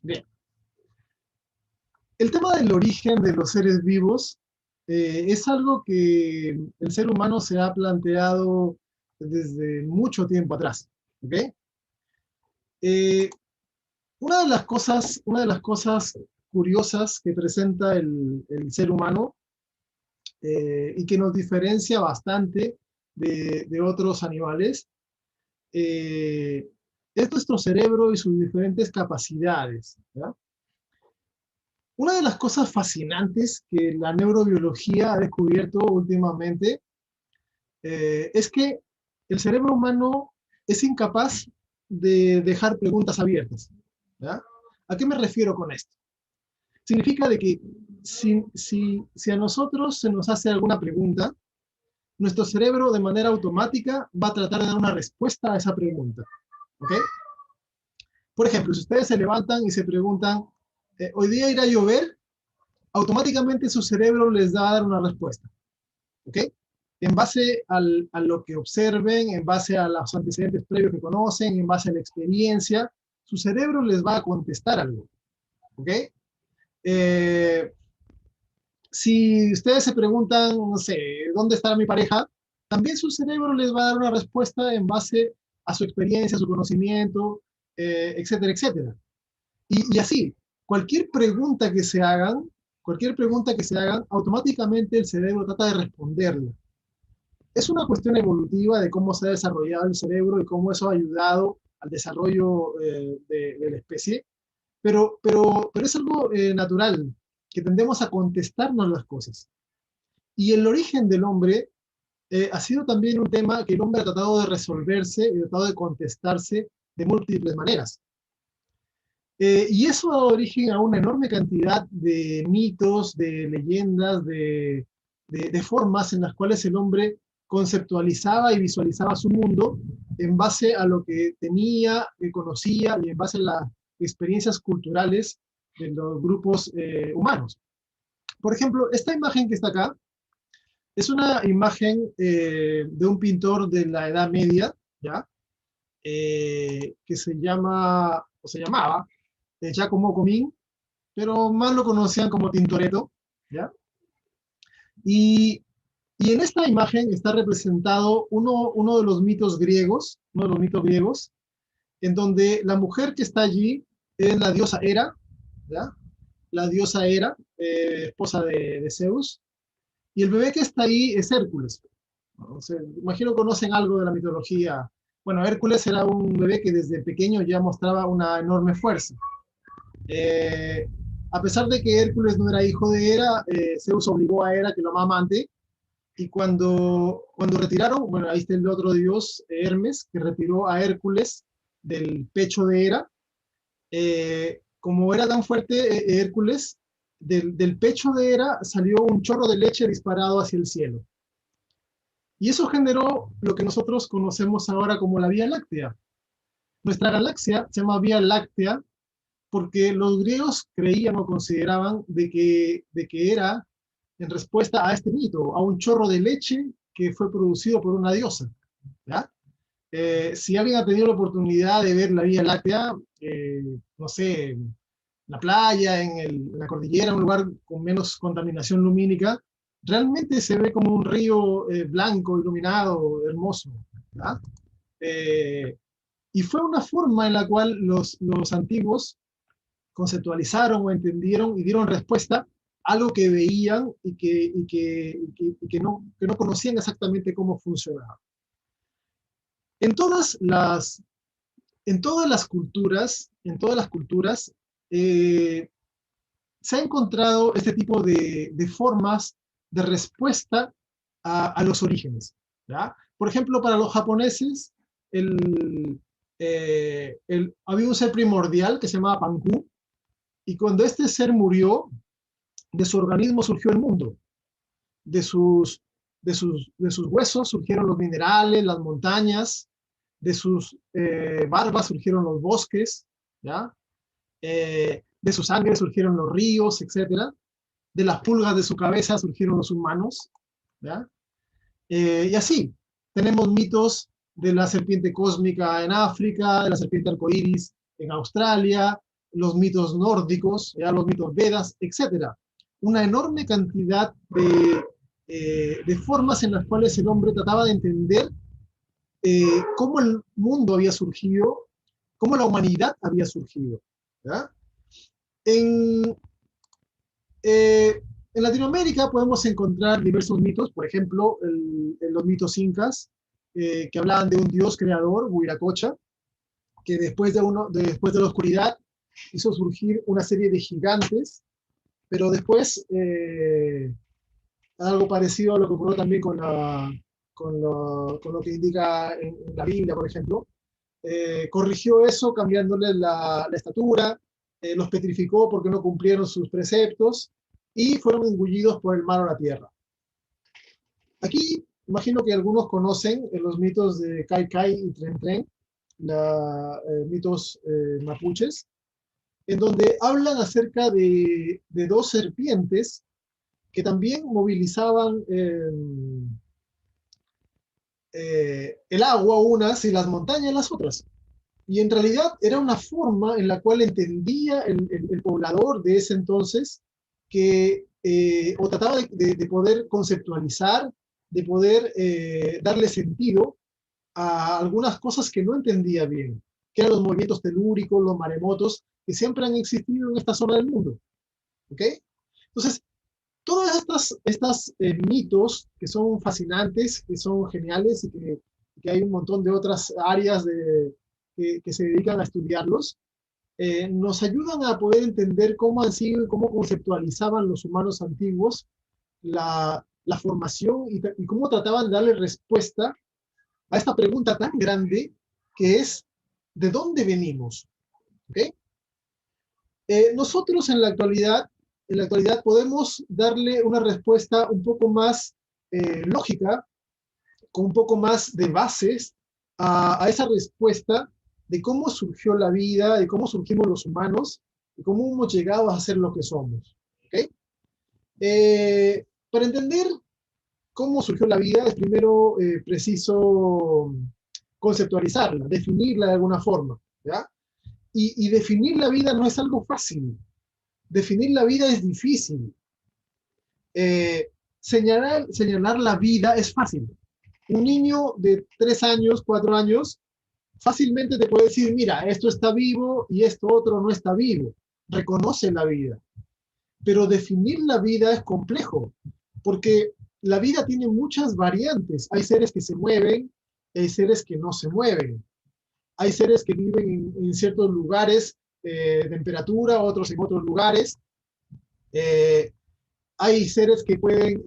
Bien. El tema del origen de los seres vivos es algo que el ser humano se ha planteado desde mucho tiempo atrás. ¿Ok? Eh, una de las cosas curiosas que presenta el ser humano y que nos diferencia bastante de otros animales eh, es nuestro cerebro y sus diferentes capacidades. ¿Ya? Una de las cosas fascinantes que la neurobiología ha descubierto últimamente es que el cerebro humano es incapaz de dejar preguntas abiertas. ¿Ya? ¿A qué me refiero con esto? Significa de que si a nosotros se nos hace alguna pregunta, nuestro cerebro de manera automática va a tratar de dar una respuesta a esa pregunta. ¿Ok? Por ejemplo, si ustedes se levantan y se preguntan, ¿hoy día irá a llover? Automáticamente su cerebro les va a dar una respuesta. ¿Ok? En base a lo que observen, en base a los antecedentes previos que conocen, en base a la experiencia, su cerebro les va a contestar algo. ¿Ok? Eh, si ustedes se preguntan, no sé, ¿dónde está mi pareja? También su cerebro les va a dar una respuesta en base a su experiencia, a su conocimiento, etcétera, etcétera. Y así, cualquier pregunta que se hagan, cualquier pregunta que se hagan, automáticamente el cerebro trata de responderla. Es una cuestión evolutiva de cómo se ha desarrollado el cerebro y cómo eso ha ayudado al desarrollo de la especie, pero es algo natural, que tendemos a contestarnos las cosas. Y el origen del hombre ha sido también un tema que el hombre ha tratado de resolverse y ha tratado de contestarse de múltiples maneras. Y eso ha dado origen a una enorme cantidad de mitos, de leyendas, de formas en las cuales el hombre conceptualizaba y visualizaba su mundo en base a lo que tenía, que conocía y en base a las experiencias culturales de los grupos humanos. Por ejemplo, esta imagen que está acá es una imagen de un pintor de la Edad Media, ¿ya? Que se llama, o se llamaba, Giacomo Comín, pero más lo conocían como Tintoretto, ¿ya? Y, y en esta imagen está representado uno de los mitos griegos, uno de los mitos griegos, en donde la mujer que está allí es la diosa Hera, ¿ya? La diosa Hera, esposa de Zeus, y el bebé que está ahí es Hércules. O sea, imagino que conocen algo de la mitología. Bueno, Hércules era un bebé que desde pequeño ya mostraba una enorme fuerza. Eh, a pesar de que Hércules no era hijo de Hera, Zeus obligó a Hera que lo amamante, y cuando retiraron, bueno, ahí está el otro dios, Hermes, que retiró a Hércules del pecho de Hera. Como era tan fuerte Hércules, del pecho de Hera salió un chorro de leche disparado hacia el cielo. Y eso generó lo que nosotros conocemos ahora como la Vía Láctea. Nuestra galaxia se llama Vía Láctea porque los griegos creían o consideraban de que era en respuesta a este mito, a un chorro de leche que fue producido por una diosa. ¿Ya? Si alguien ha tenido la oportunidad de ver la Vía Láctea, no sé, en la playa, en la cordillera, en un lugar con menos contaminación lumínica, realmente se ve como un río blanco, iluminado, hermoso. ¿Ya? Eh, y fue una forma en la cual los antiguos conceptualizaron o entendieron y dieron respuesta a algo que veían y que no conocían exactamente cómo funcionaba. En todas las, en todas las culturas se ha encontrado este tipo de formas de respuesta a los orígenes. ¿Ya? Por ejemplo, para los japoneses, había un ser primordial que se llamaba Panku, y cuando este ser murió, de su organismo surgió el mundo. De sus huesos surgieron los minerales, las montañas, de sus barbas surgieron los bosques, ¿ya? De su sangre surgieron los ríos, etcétera. De las pulgas de su cabeza surgieron los humanos, ¿ya? Y así, tenemos mitos de la serpiente cósmica en África, de la serpiente arcoíris en Australia, los mitos nórdicos, ya los mitos Vedas, etc. Una enorme cantidad de formas en las cuales el hombre trataba de entender cómo el mundo había surgido, cómo la humanidad había surgido. ¿Ya? En, en Latinoamérica podemos encontrar diversos mitos, por ejemplo, los mitos incas, que hablaban de un dios creador, Huiracocha, que después de la oscuridad hizo surgir una serie de gigantes, pero después algo parecido a lo que ocurrió también con lo que indica en la Biblia, por ejemplo, corrigió eso cambiándole la estatura, los petrificó porque no cumplieron sus preceptos y fueron engullidos por el mar o la tierra. Aquí imagino que algunos conocen los mitos de Kai Kai y Tren Tren, mitos mapuches, en donde hablan acerca de dos serpientes que también movilizaban el agua unas y las montañas las otras. Y en realidad era una forma en la cual entendía el poblador de ese entonces que, o trataba de poder conceptualizar, de poder darle sentido a algunas cosas que no entendía bien, que eran los movimientos telúricos, los maremotos, que siempre han existido en esta zona del mundo. ¿Ok? Entonces, todas estas mitos que son fascinantes, que son geniales y que hay un montón de otras áreas que se dedican a estudiarlos, nos ayudan a poder entender cómo han sido y cómo conceptualizaban los humanos antiguos la formación y cómo trataban de darle respuesta a esta pregunta tan grande que es, ¿de dónde venimos? ¿Okay? Nosotros en la actualidad podemos darle una respuesta un poco más lógica, con un poco más de bases a esa respuesta de cómo surgió la vida, de cómo surgimos los humanos, y cómo hemos llegado a ser lo que somos. ¿Okay? Para entender cómo surgió la vida es primero preciso conceptualizarla, definirla de alguna forma. ¿Ya? Y definir la vida no es algo fácil. Definir la vida es difícil. Señalar la vida es fácil. Un niño de 3 años, 4 años, fácilmente te puede decir, mira, esto está vivo y esto otro no está vivo. Reconoce la vida. Pero definir la vida es complejo, porque la vida tiene muchas variantes. Hay seres que se mueven, hay seres que no se mueven. Hay seres que viven en ciertos lugares de temperatura, otros en otros lugares. Hay seres que pueden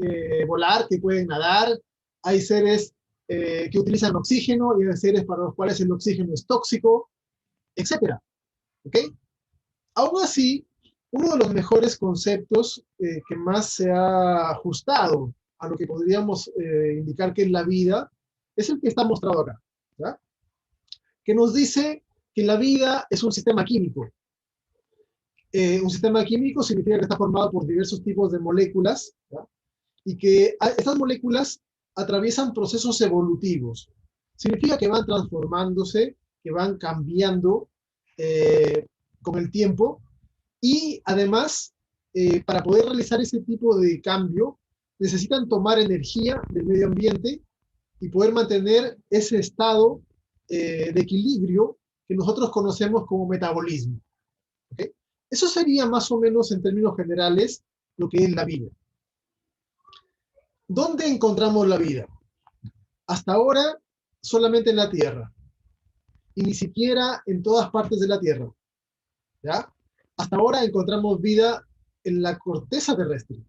volar, que pueden nadar. Hay seres que utilizan oxígeno y hay seres para los cuales el oxígeno es tóxico, etc. ¿Okay? Aún así, uno de los mejores conceptos que más se ha ajustado a lo que podríamos indicar que es la vida es el que está mostrado acá, ¿ya? Que nos dice que la vida es un sistema químico. Un sistema químico significa que está formado por diversos tipos de moléculas, ¿ya? Y que estas moléculas atraviesan procesos evolutivos. Significa que van transformándose, que van cambiando con el tiempo y además, para poder realizar ese tipo de cambio, necesitan tomar energía del medio ambiente y poder mantener ese estado de equilibrio que nosotros conocemos como metabolismo. ¿Okay? Eso sería más o menos en términos generales lo que es la vida. ¿Dónde encontramos la vida? Hasta ahora solamente en la Tierra y ni siquiera en todas partes de la Tierra. ¿Ya? Hasta ahora encontramos vida en la corteza terrestre.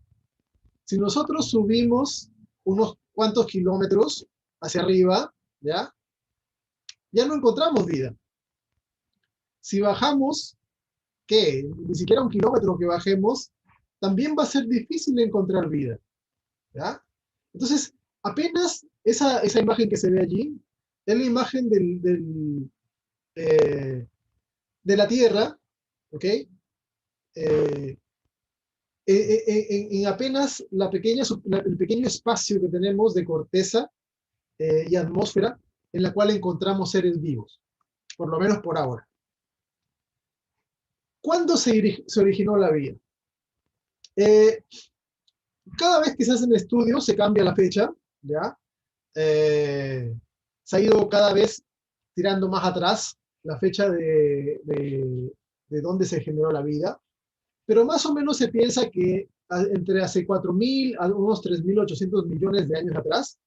Si nosotros subimos unos cuantos kilómetros hacia arriba, ¿ya? Ya no encontramos vida. Si bajamos, ¿qué? Ni siquiera un kilómetro que bajemos, también va a ser difícil encontrar vida. ¿Ya? Entonces, apenas esa imagen que se ve allí es la imagen de la Tierra, ¿ok? En apenas el pequeño espacio que tenemos de corteza y atmósfera en la cual encontramos seres vivos, por lo menos por ahora. ¿Cuándo se originó la vida? Eh, Cada vez que se hacen estudios se cambia la fecha, ¿ya? Se ha ido cada vez tirando más atrás la fecha de dónde se generó la vida, pero más o menos se piensa que entre hace 4.000 a unos 3.800 millones de años atrás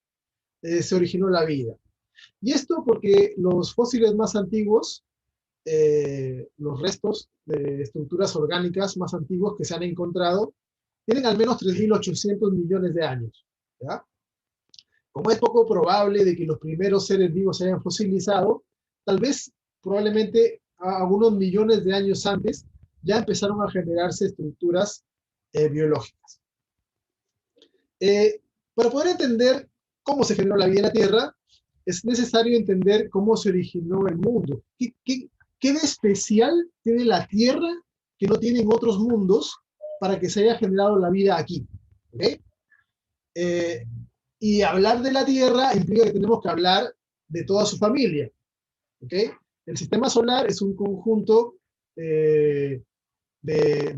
se originó la vida. Y esto porque los fósiles más antiguos, los restos de estructuras orgánicas más antiguos que se han encontrado, tienen al menos 3.800 millones de años, ¿ya? Como es poco probable de que los primeros seres vivos se hayan fosilizado, tal vez probablemente a algunos millones de años antes ya empezaron a generarse estructuras biológicas. Para poder entender cómo se generó la vida en la Tierra, es necesario entender cómo se originó el mundo. ¿Qué de especial tiene la Tierra que no tienen otros mundos para que se haya generado la vida aquí? ¿Okay? Y hablar de la Tierra implica que tenemos que hablar de toda su familia. ¿Okay? El sistema solar es un conjunto de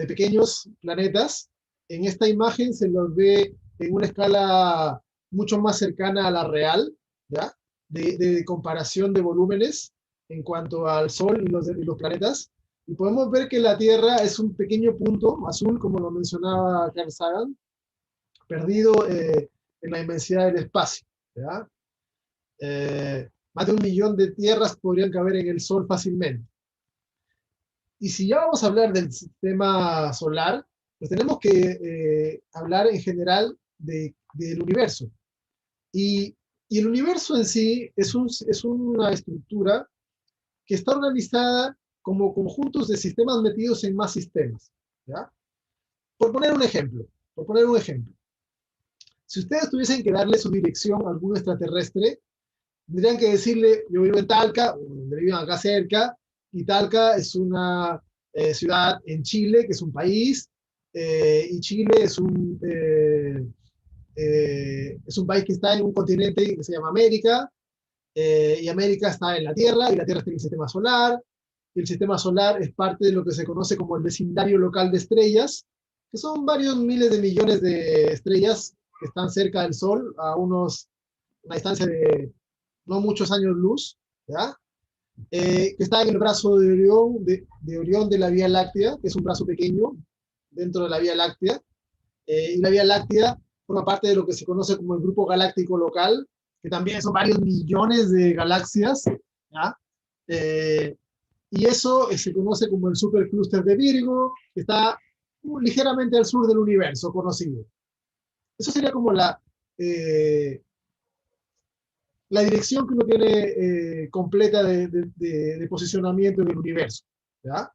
pequeños planetas. En esta imagen se los ve en una escala mucho más cercana a la real, ¿ya? De comparación de volúmenes en cuanto al Sol y los planetas. Y podemos ver que la Tierra es un pequeño punto azul, como lo mencionaba Carl Sagan, perdido en la inmensidad del espacio, ¿ya? Más de 1 millón de tierras podrían caber en el Sol fácilmente. Y si ya vamos a hablar del sistema solar, pues tenemos que hablar en general del universo. Y el universo en sí es una estructura que está organizada como conjuntos de sistemas metidos en más sistemas, ¿ya? Por poner un ejemplo, si ustedes tuviesen que darle su dirección a algún extraterrestre, tendrían que decirle, yo vivo en Talca, donde viven acá cerca, y Talca es una ciudad en Chile, que es un país, y Chile es un país que está en un continente que se llama América, y América está en la Tierra, y la Tierra está en el sistema solar, y el sistema solar es parte de lo que se conoce como el vecindario local de estrellas, que son varios miles de millones de estrellas que están cerca del Sol, una distancia de no muchos años luz, ¿ya? Que está en el brazo de Orión de la Vía Láctea, que es un brazo pequeño dentro de la Vía Láctea, y la Vía Láctea forma parte de lo que se conoce como el grupo galáctico local, que también son varios millones de galaxias, ¿ya? Y eso se conoce como el superclúster de Virgo, que está ligeramente al sur del universo conocido. Eso sería como la dirección que uno tiene completa de posicionamiento en el universo, ¿ya?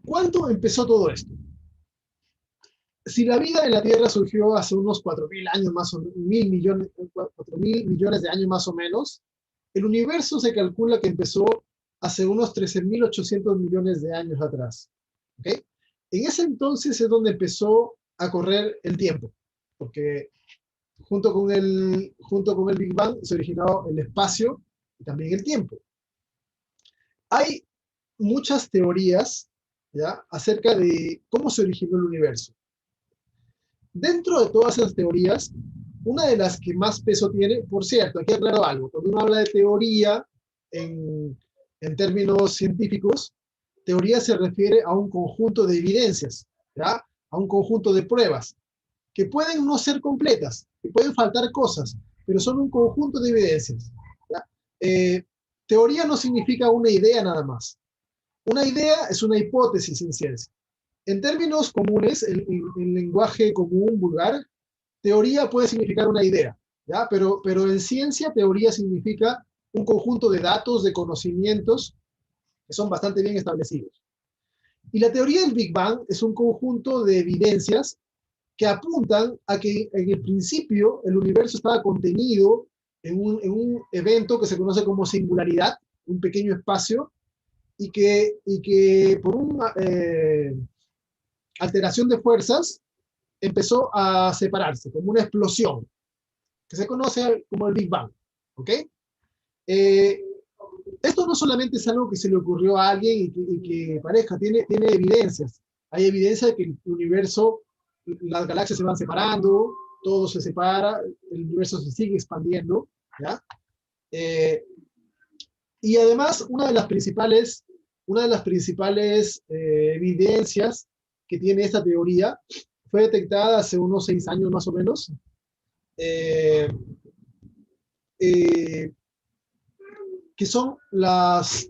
¿Cuándo empezó todo esto? Si la vida en la Tierra surgió hace unos 4.000 años más o menos, 4.000 millones de años más o menos, el universo se calcula que empezó hace unos 13.800 millones de años atrás. ¿Okay? En ese entonces es donde empezó a correr el tiempo, porque junto con el Big Bang se originó el espacio y también el tiempo. Hay muchas teorías, ¿ya?, acerca de cómo se originó el universo. Dentro de todas esas teorías, una de las que más peso tiene, por cierto, aquí aclaro algo, cuando uno habla de teoría en términos científicos, teoría se refiere a un conjunto de evidencias, ¿ya?, a un conjunto de pruebas, que pueden no ser completas, que pueden faltar cosas, pero son un conjunto de evidencias, ¿ya? Teoría no significa una idea nada más. Una idea es una hipótesis en ciencia. En términos comunes, el lenguaje común, vulgar, teoría puede significar una idea, ¿ya? Pero en ciencia, teoría significa un conjunto de datos, de conocimientos que son bastante bien establecidos. Y la teoría del Big Bang es un conjunto de evidencias que apuntan a que en el principio el universo estaba contenido en un evento que se conoce como singularidad, un pequeño espacio, y que por una alteración de fuerzas empezó a separarse, como una explosión, que se conoce como el Big Bang. ¿Ok? Esto no solamente es algo que se le ocurrió a alguien y que parezca, tiene evidencias. Hay evidencia de que el universo, las galaxias se van separando, todo se separa, el universo se sigue expandiendo, ¿ya? Eh, y además, una de las principales evidencias que tiene esta teoría fue detectada hace unos 6 años más o menos, eh, eh, que son las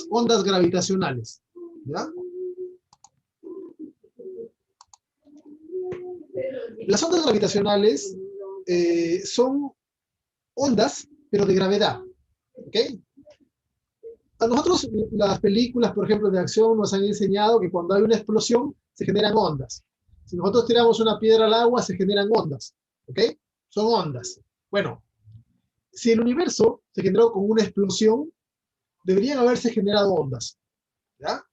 ondas gravitacionales, ¿ya? Las ondas gravitacionales son ondas, pero de gravedad, ¿ok? A nosotros las películas, por ejemplo, de acción nos han enseñado que cuando hay una explosión se generan ondas. Si nosotros tiramos una piedra al agua se generan ondas, ¿ok? Son ondas. Bueno, si el universo se generó con una explosión, deberían haberse generado ondas, ¿ya?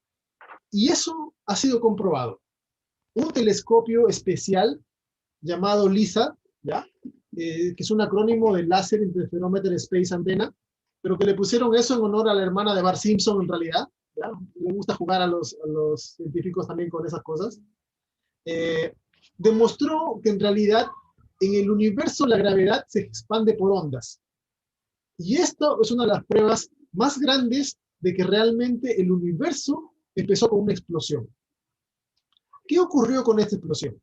Y eso ha sido comprobado. Un telescopio especial llamado LISA, ¿ya? Que es un acrónimo de Laser Interferometer Space Antenna, pero que le pusieron eso en honor a la hermana de Bart Simpson en realidad, ¿ya? Le gusta jugar a los científicos también con esas cosas. Eh, Demostró que en realidad en el universo la gravedad se expande por ondas. Y esto es una de las pruebas más grandes de que realmente el universo empezó con una explosión. ¿Qué ocurrió con esta explosión?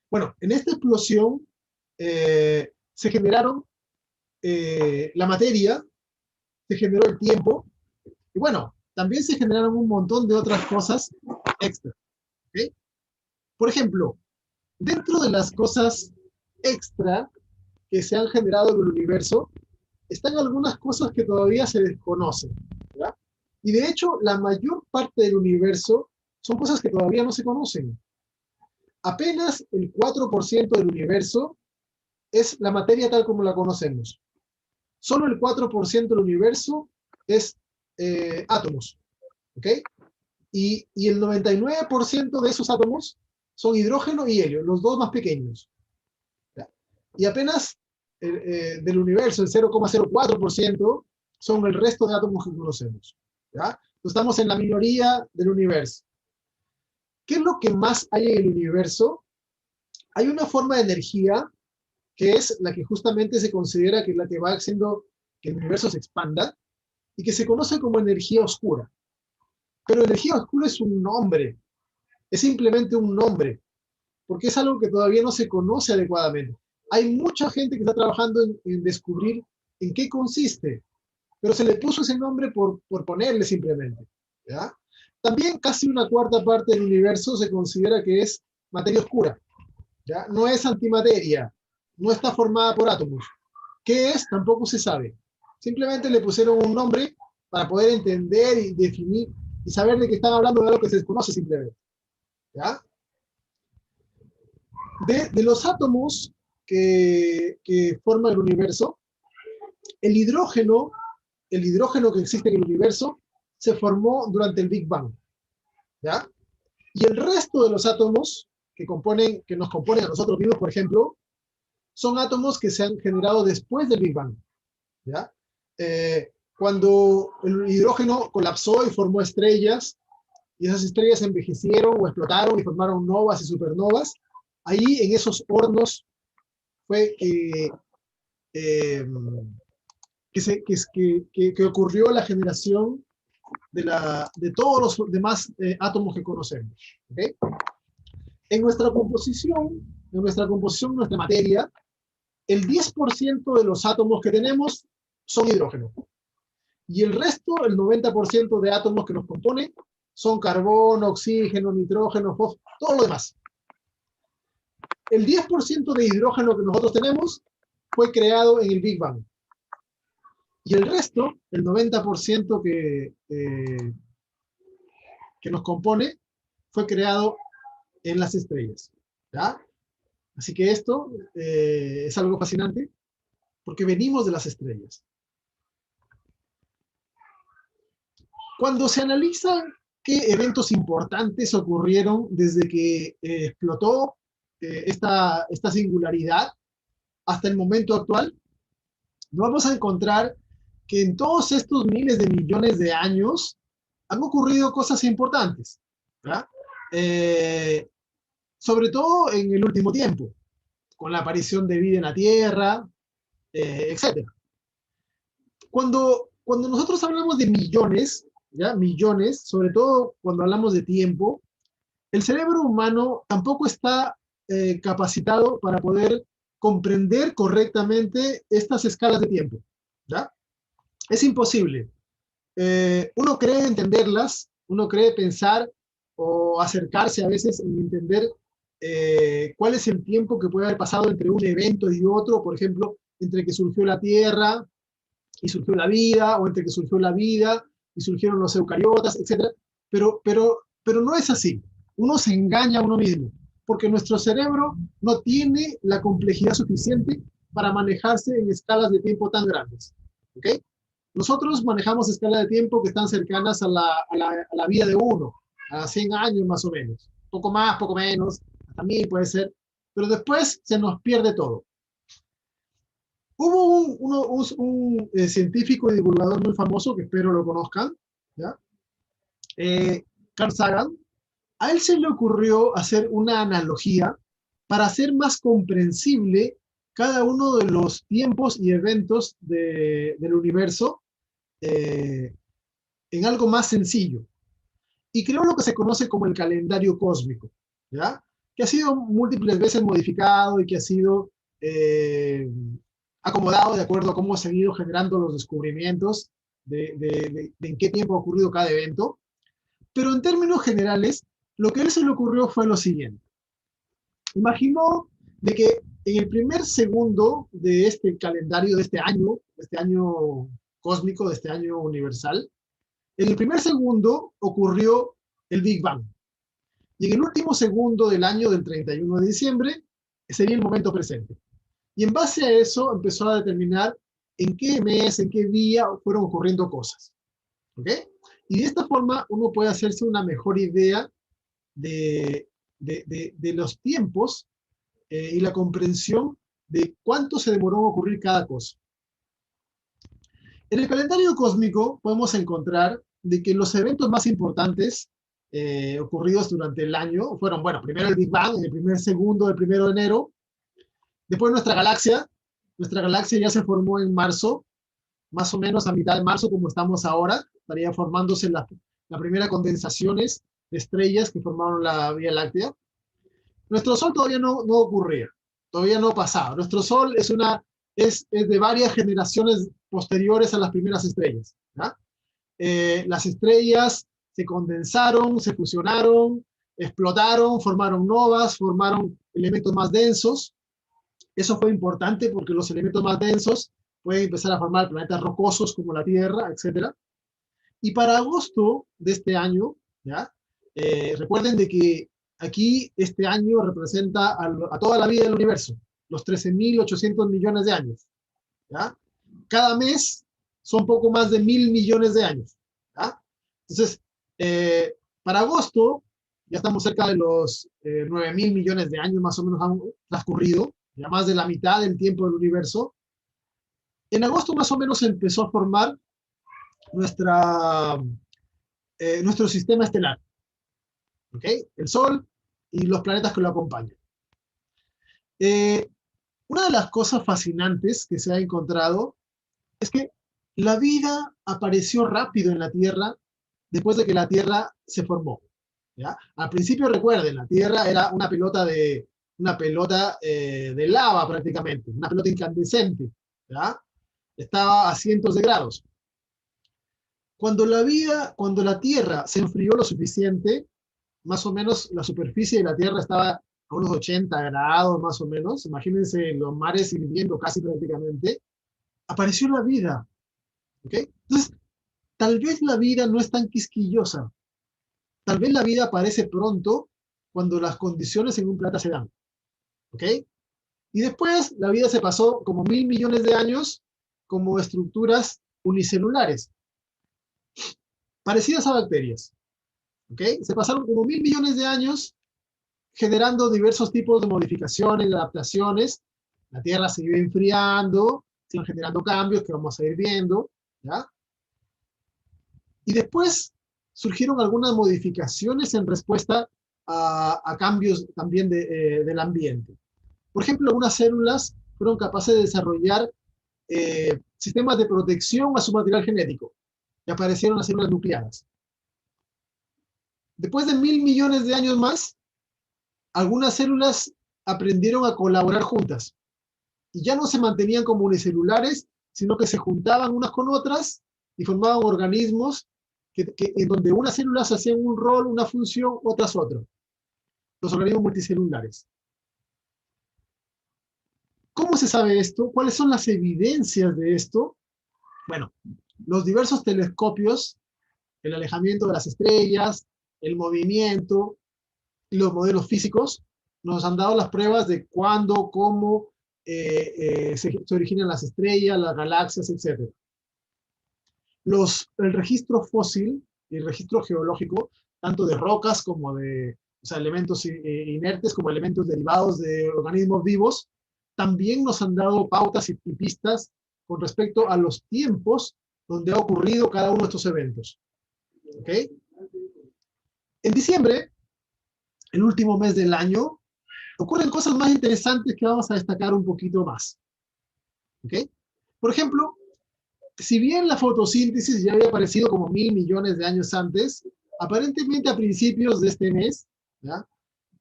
Bueno, en esta explosión se generaron la materia, se generó el tiempo, y bueno, también se generaron un montón de otras cosas extra. ¿Okay? Por ejemplo, dentro de las cosas extra que se han generado en el universo, están algunas cosas que todavía se desconocen, ¿verdad? Y de hecho, la mayor parte del universo son cosas que todavía no se conocen. Apenas el 4% del universo es la materia tal como la conocemos. Solo el 4% del universo es átomos, ¿ok? Y el 99% de esos átomos son hidrógeno y helio, los dos más pequeños. ¿Ya? Y apenas del universo, el 0,04% son el resto de átomos que conocemos. ¿Ya? Estamos en la minoría del universo. ¿Qué es lo que más hay en el universo? Hay una forma de energía que es la que justamente se considera que es la que va haciendo que el universo se expanda y que se conoce como energía oscura. Pero energía oscura es un nombre, es simplemente un nombre, porque es algo que todavía no se conoce adecuadamente. Hay mucha gente que está trabajando en descubrir en qué consiste, pero se le puso ese nombre por ponerle simplemente. ¿Ya? También casi una cuarta parte del universo se considera que es materia oscura. ¿Ya? No es antimateria, no está formada por átomos. ¿Qué es? Tampoco se sabe. Simplemente le pusieron un nombre para poder entender y definir y saber de qué están hablando de algo que se desconoce simplemente. ¿Ya? De los átomos que forman el universo, el hidrógeno, el hidrógeno que existe en el universo se formó durante el Big Bang. ¿Ya? Y el resto de los átomos que nos componen a nosotros mismos, por ejemplo, son átomos que se han generado después del Big Bang. ¿Ya? Cuando el hidrógeno colapsó y formó estrellas, y esas estrellas envejecieron o explotaron y formaron novas y supernovas, ahí en esos hornos fue eh, que ocurrió la generación de todos los demás átomos que conocemos. ¿Okay? En nuestra composición, nuestra materia, el 10% de los átomos que tenemos son hidrógeno. Y el resto, el 90% de átomos que nos componen, son carbono, oxígeno, nitrógeno, fósforo, todo lo demás. El 10% de hidrógeno que nosotros tenemos fue creado en el Big Bang. Y el resto, el 90% que nos compone, fue creado en las estrellas. ¿Ya? Así que esto es algo fascinante porque venimos de las estrellas. Cuando se analizan qué eventos importantes ocurrieron desde que explotó esta singularidad hasta el momento actual, vamos a encontrar que en todos estos miles de millones de años han ocurrido cosas importantes, ¿verdad? Sobre todo en el último tiempo, con la aparición de vida en la Tierra, etc. Cuando nosotros hablamos de millones, ¿ya? Millones, sobre todo cuando hablamos de tiempo, el cerebro humano tampoco está capacitado para poder comprender correctamente estas escalas de tiempo, ¿ya? Es imposible. Uno cree entenderlas, uno cree pensar o acercarse a veces en entender cuál es el tiempo que puede haber pasado entre un evento y otro, por ejemplo, entre que surgió la Tierra y surgió la vida, o entre que surgió la vida y surgieron los eucariotas, etc. Pero no es así. Uno se engaña a uno mismo, porque nuestro cerebro no tiene la complejidad suficiente para manejarse en escalas de tiempo tan grandes. ¿Ok? Nosotros manejamos escalas de tiempo que están cercanas a la vida de uno, a 100 años más o menos. Poco más, poco menos, hasta 1000 puede ser, pero después se nos pierde todo. Hubo un científico y divulgador muy famoso, que espero lo conozcan, ¿ya? Carl Sagan. A él se le ocurrió hacer una analogía para hacer más comprensible cada uno de los tiempos y eventos del universo en algo más sencillo. Y creó lo que se conoce como el calendario cósmico, ¿ya? Que ha sido múltiples veces modificado y que ha sido acomodado de acuerdo a cómo se han ido generando los descubrimientos de en qué tiempo ha ocurrido cada evento. Pero en términos generales, lo que a él se le ocurrió fue lo siguiente. Imaginó de que en el primer segundo de este calendario, de este año cósmico, de este año universal, en el primer segundo ocurrió el Big Bang. Y en el último segundo del año del 31 de diciembre sería el momento presente. Y en base a eso empezó a determinar en qué mes, en qué día fueron ocurriendo cosas. ¿Ok? Y de esta forma uno puede hacerse una mejor idea de los tiempos y la comprensión de cuánto se demoró en ocurrir cada cosa. En el calendario cósmico podemos encontrar de que los eventos más importantes ocurridos durante el año fueron, bueno, primero el Big Bang, en el primer segundo del 1 de enero, después nuestra galaxia ya se formó en marzo, más o menos a mitad de marzo, como estamos ahora, estaría formándose la primera condensaciones de estrellas que formaron la Vía Láctea. Nuestro Sol todavía no ocurría, todavía no pasaba. Nuestro Sol es de varias generaciones posteriores a las primeras estrellas. ¿Ya? Las estrellas se condensaron, se fusionaron, explotaron, formaron novas, formaron elementos más densos. Eso fue importante porque los elementos más densos pueden empezar a formar planetas rocosos como la Tierra, etc. Y para agosto de este año, ¿ya? Recuerden de que aquí este año representa a toda la vida del universo, los 13.800 millones de años. ¿Ya? Cada mes son poco más de 1.000 millones de años. ¿Ya? Entonces, para agosto, ya estamos cerca de los 9.000 millones de años más o menos han transcurrido, ya más de la mitad del tiempo del universo. En agosto más o menos se empezó a formar nuestro sistema estelar. ¿Okay? El Sol y los planetas que lo acompañan. Una de las cosas fascinantes que se ha encontrado es que la vida apareció rápido en la Tierra después de que la Tierra se formó. ¿Ya? Al principio, recuerden, la Tierra era una pelota de lava prácticamente, una pelota incandescente. ¿Ya? Estaba a cientos de grados. Cuando la Tierra se enfrió lo suficiente, más o menos la superficie de la Tierra estaba a unos 80 grados más o menos, imagínense los mares hirviendo casi prácticamente, apareció la vida. ¿Okay? Entonces, tal vez la vida no es tan quisquillosa, tal vez la vida aparece pronto cuando las condiciones en un planeta se dan. ¿Okay? Y después la vida se pasó como 1.000 millones de años como estructuras unicelulares, parecidas a bacterias. ¿Okay? Se pasaron como 1.000 millones de años generando diversos tipos de modificaciones, de adaptaciones. La Tierra se iba enfriando, se iban generando cambios que vamos a ir viendo. ¿ya? Y después surgieron algunas modificaciones en respuesta a cambios también del ambiente. Por ejemplo, algunas células fueron capaces de desarrollar sistemas de protección a su material genético, y aparecieron las células nucleadas. Después de 1.000 millones de años más, algunas células aprendieron a colaborar juntas, y ya no se mantenían como unicelulares, sino que se juntaban unas con otras y formaban organismos en donde unas células hacían un rol, una función, otras otro. Los organismos multicelulares. ¿Cómo se sabe esto? ¿Cuáles son las evidencias de esto? Bueno, los diversos telescopios, el alejamiento de las estrellas, el movimiento y los modelos físicos nos han dado las pruebas de cuándo, cómo se originan las estrellas, las galaxias, etc. El registro fósil y el registro geológico, tanto de rocas como de elementos inertes, como elementos derivados de organismos vivos, también nos han dado pautas y pistas con respecto a los tiempos donde ha ocurrido cada uno de estos eventos. ¿Ok? En diciembre, el último mes del año, ocurren cosas más interesantes que vamos a destacar un poquito más. ¿Ok? Por ejemplo, si bien la fotosíntesis ya había aparecido como 1.000 millones de años antes, aparentemente a principios de este mes, ¿ya?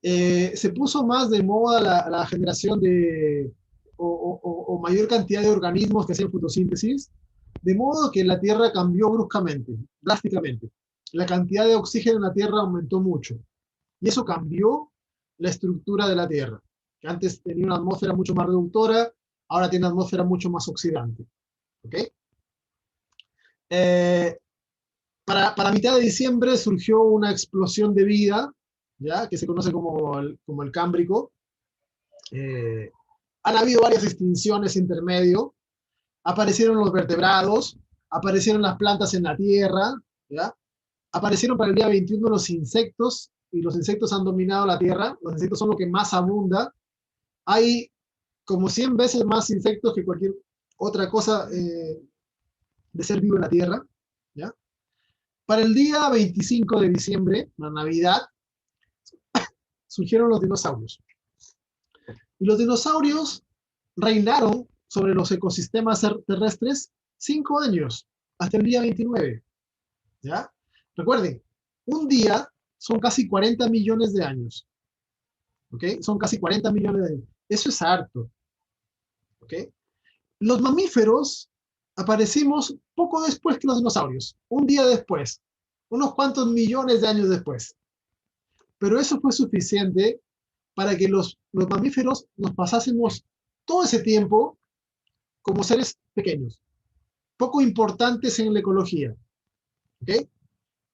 Se puso más de moda la generación de, o mayor cantidad de organismos que hacen fotosíntesis, de modo que la Tierra cambió bruscamente, drásticamente. La cantidad de oxígeno en la Tierra aumentó mucho, y eso cambió la estructura de la Tierra, que antes tenía una atmósfera mucho más reductora, ahora tiene una atmósfera mucho más oxidante. ¿Ok? Para mitad de diciembre surgió una explosión de vida, ¿ya? Que se conoce como el Cámbrico. Han habido varias extinciones intermedio, aparecieron los vertebrados, aparecieron las plantas en la Tierra, ¿ya? Aparecieron para el día 21 los insectos, y los insectos han dominado la Tierra. Los insectos son lo que más abunda. Hay como 100 veces más insectos que cualquier otra cosa de ser vivo en la Tierra, ¿ya? Para el día 25 de diciembre, la Navidad, surgieron los dinosaurios. Y los dinosaurios reinaron sobre los ecosistemas terrestres 5 años, hasta el día 29. ¿Ya? Recuerden, un día son casi 40 millones de años. ¿Ok? Son casi 40 millones de años. Eso es harto. ¿Ok? Los mamíferos aparecimos poco después que los dinosaurios, un día después, unos cuantos millones de años después. Pero eso fue suficiente para que los mamíferos nos pasásemos todo ese tiempo como seres pequeños, poco importantes en la ecología. ¿Okay?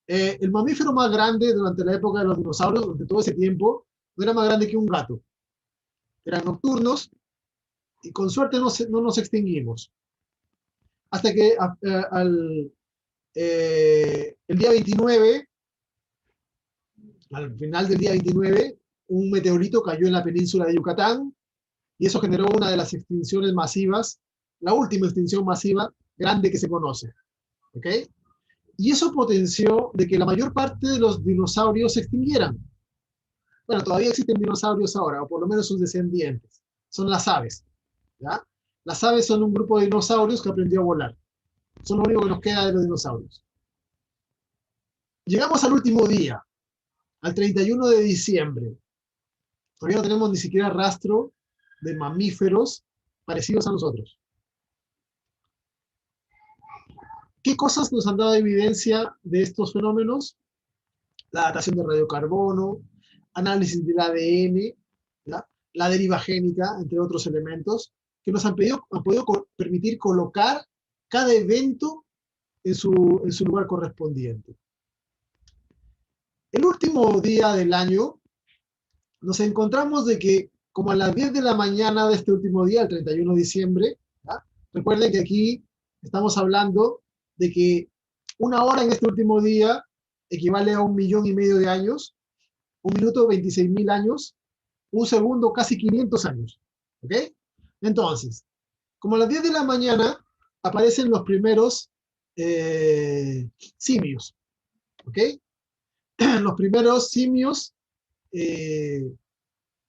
El mamífero más grande durante la época de los dinosaurios, durante todo ese tiempo, no era más grande que un gato. Eran nocturnos y con suerte no nos extinguimos. Hasta que el día 29, al final del día 29, un meteorito cayó en la península de Yucatán, y eso generó una de las extinciones masivas, la última extinción masiva grande que se conoce. ¿Ok? Y eso potenció de que la mayor parte de los dinosaurios se extinguieran. Bueno, todavía existen dinosaurios ahora, o por lo menos sus descendientes. Son las aves. ¿Ya? Las aves son un grupo de dinosaurios que aprendió a volar. Son lo único que nos queda de los dinosaurios. Llegamos al último día, al 31 de diciembre. Todavía no tenemos ni siquiera rastro de mamíferos parecidos a nosotros. ¿Qué cosas nos han dado evidencia de estos fenómenos? La datación de radiocarbono, análisis del ADN, ¿ya? La deriva génica, entre otros elementos, que nos han podido permitir colocar cada evento en su lugar correspondiente. El último día del año, nos encontramos de que, como a las 10 de la mañana de este último día, el 31 de diciembre, ¿ya? Recuerden que aquí estamos hablando de que una hora en este último día equivale a 1,5 millones de años, un minuto 26.000 años, un segundo casi 500 años. ¿Ok? Entonces, como a las 10 de la mañana aparecen los primeros simios, ¿ok? Los primeros simios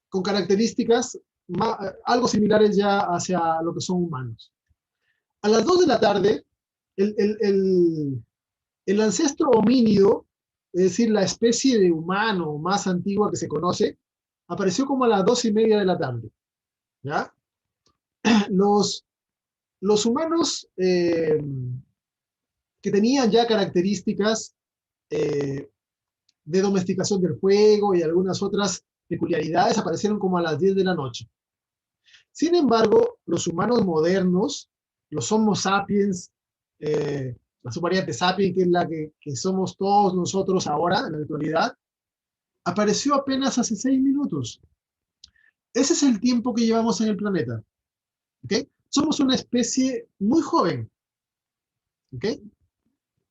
con características algo similares ya hacia lo que son humanos. A las 2 de la tarde, el, el, el, el ancestro homínido, es decir, la especie de humano más antigua que se conoce, apareció como a las 2:30 de la tarde. ¿Ya? Los, los humanos que tenían ya características de domesticación del fuego y algunas otras peculiaridades aparecieron como a las 10 de la noche. Sin embargo, los humanos modernos, los Homo sapiens, la subvariante sapiens, que es la que somos todos nosotros ahora, en la actualidad, apareció apenas hace 6 minutos. Ese es el tiempo que llevamos en el planeta. ¿Okay? Somos una especie muy joven. ¿Okay?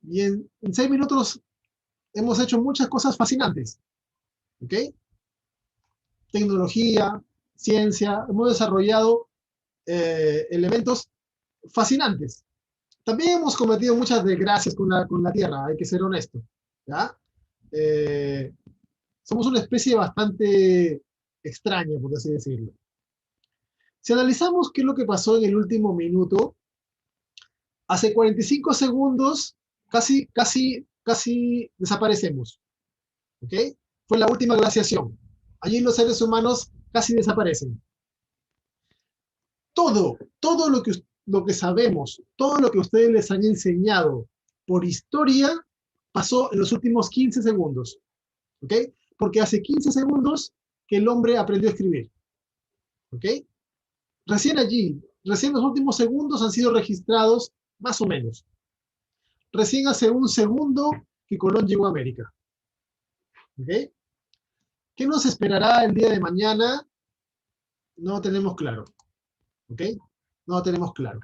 Y en 6 minutos hemos hecho muchas cosas fascinantes. ¿Okay? Tecnología, ciencia, hemos desarrollado elementos fascinantes. También hemos cometido muchas desgracias con la Tierra, hay que ser honesto. ¿Ya? Somos una especie bastante extraña, por así decirlo. Si analizamos qué es lo que pasó en el último minuto, hace 45 segundos casi desaparecemos. ¿Ok? Fue la última glaciación. Allí los seres humanos casi desaparecen. Todo lo que sabemos, todo lo que ustedes les han enseñado por historia, pasó en los últimos 15 segundos. ¿Ok? Porque hace 15 segundos que el hombre aprendió a escribir. ¿Ok? Recién los últimos segundos han sido registrados, más o menos. Recién hace un segundo que Colón llegó a América. ¿Ok? ¿Qué nos esperará el día de mañana? No lo tenemos claro. ¿Ok? No lo tenemos claro.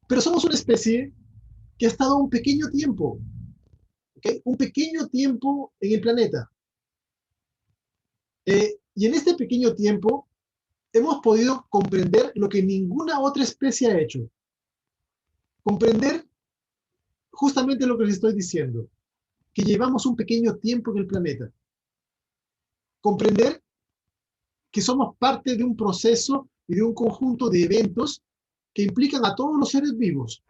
Pero somos una especie que ha estado un pequeño tiempo, ¿okay? Un pequeño tiempo en el planeta. Y en este pequeño tiempo hemos podido comprender lo que ninguna otra especie ha hecho. Comprender justamente lo que les estoy diciendo, que llevamos un pequeño tiempo en el planeta. Comprender que somos parte de un proceso y de un conjunto de eventos que implican a todos los seres vivos.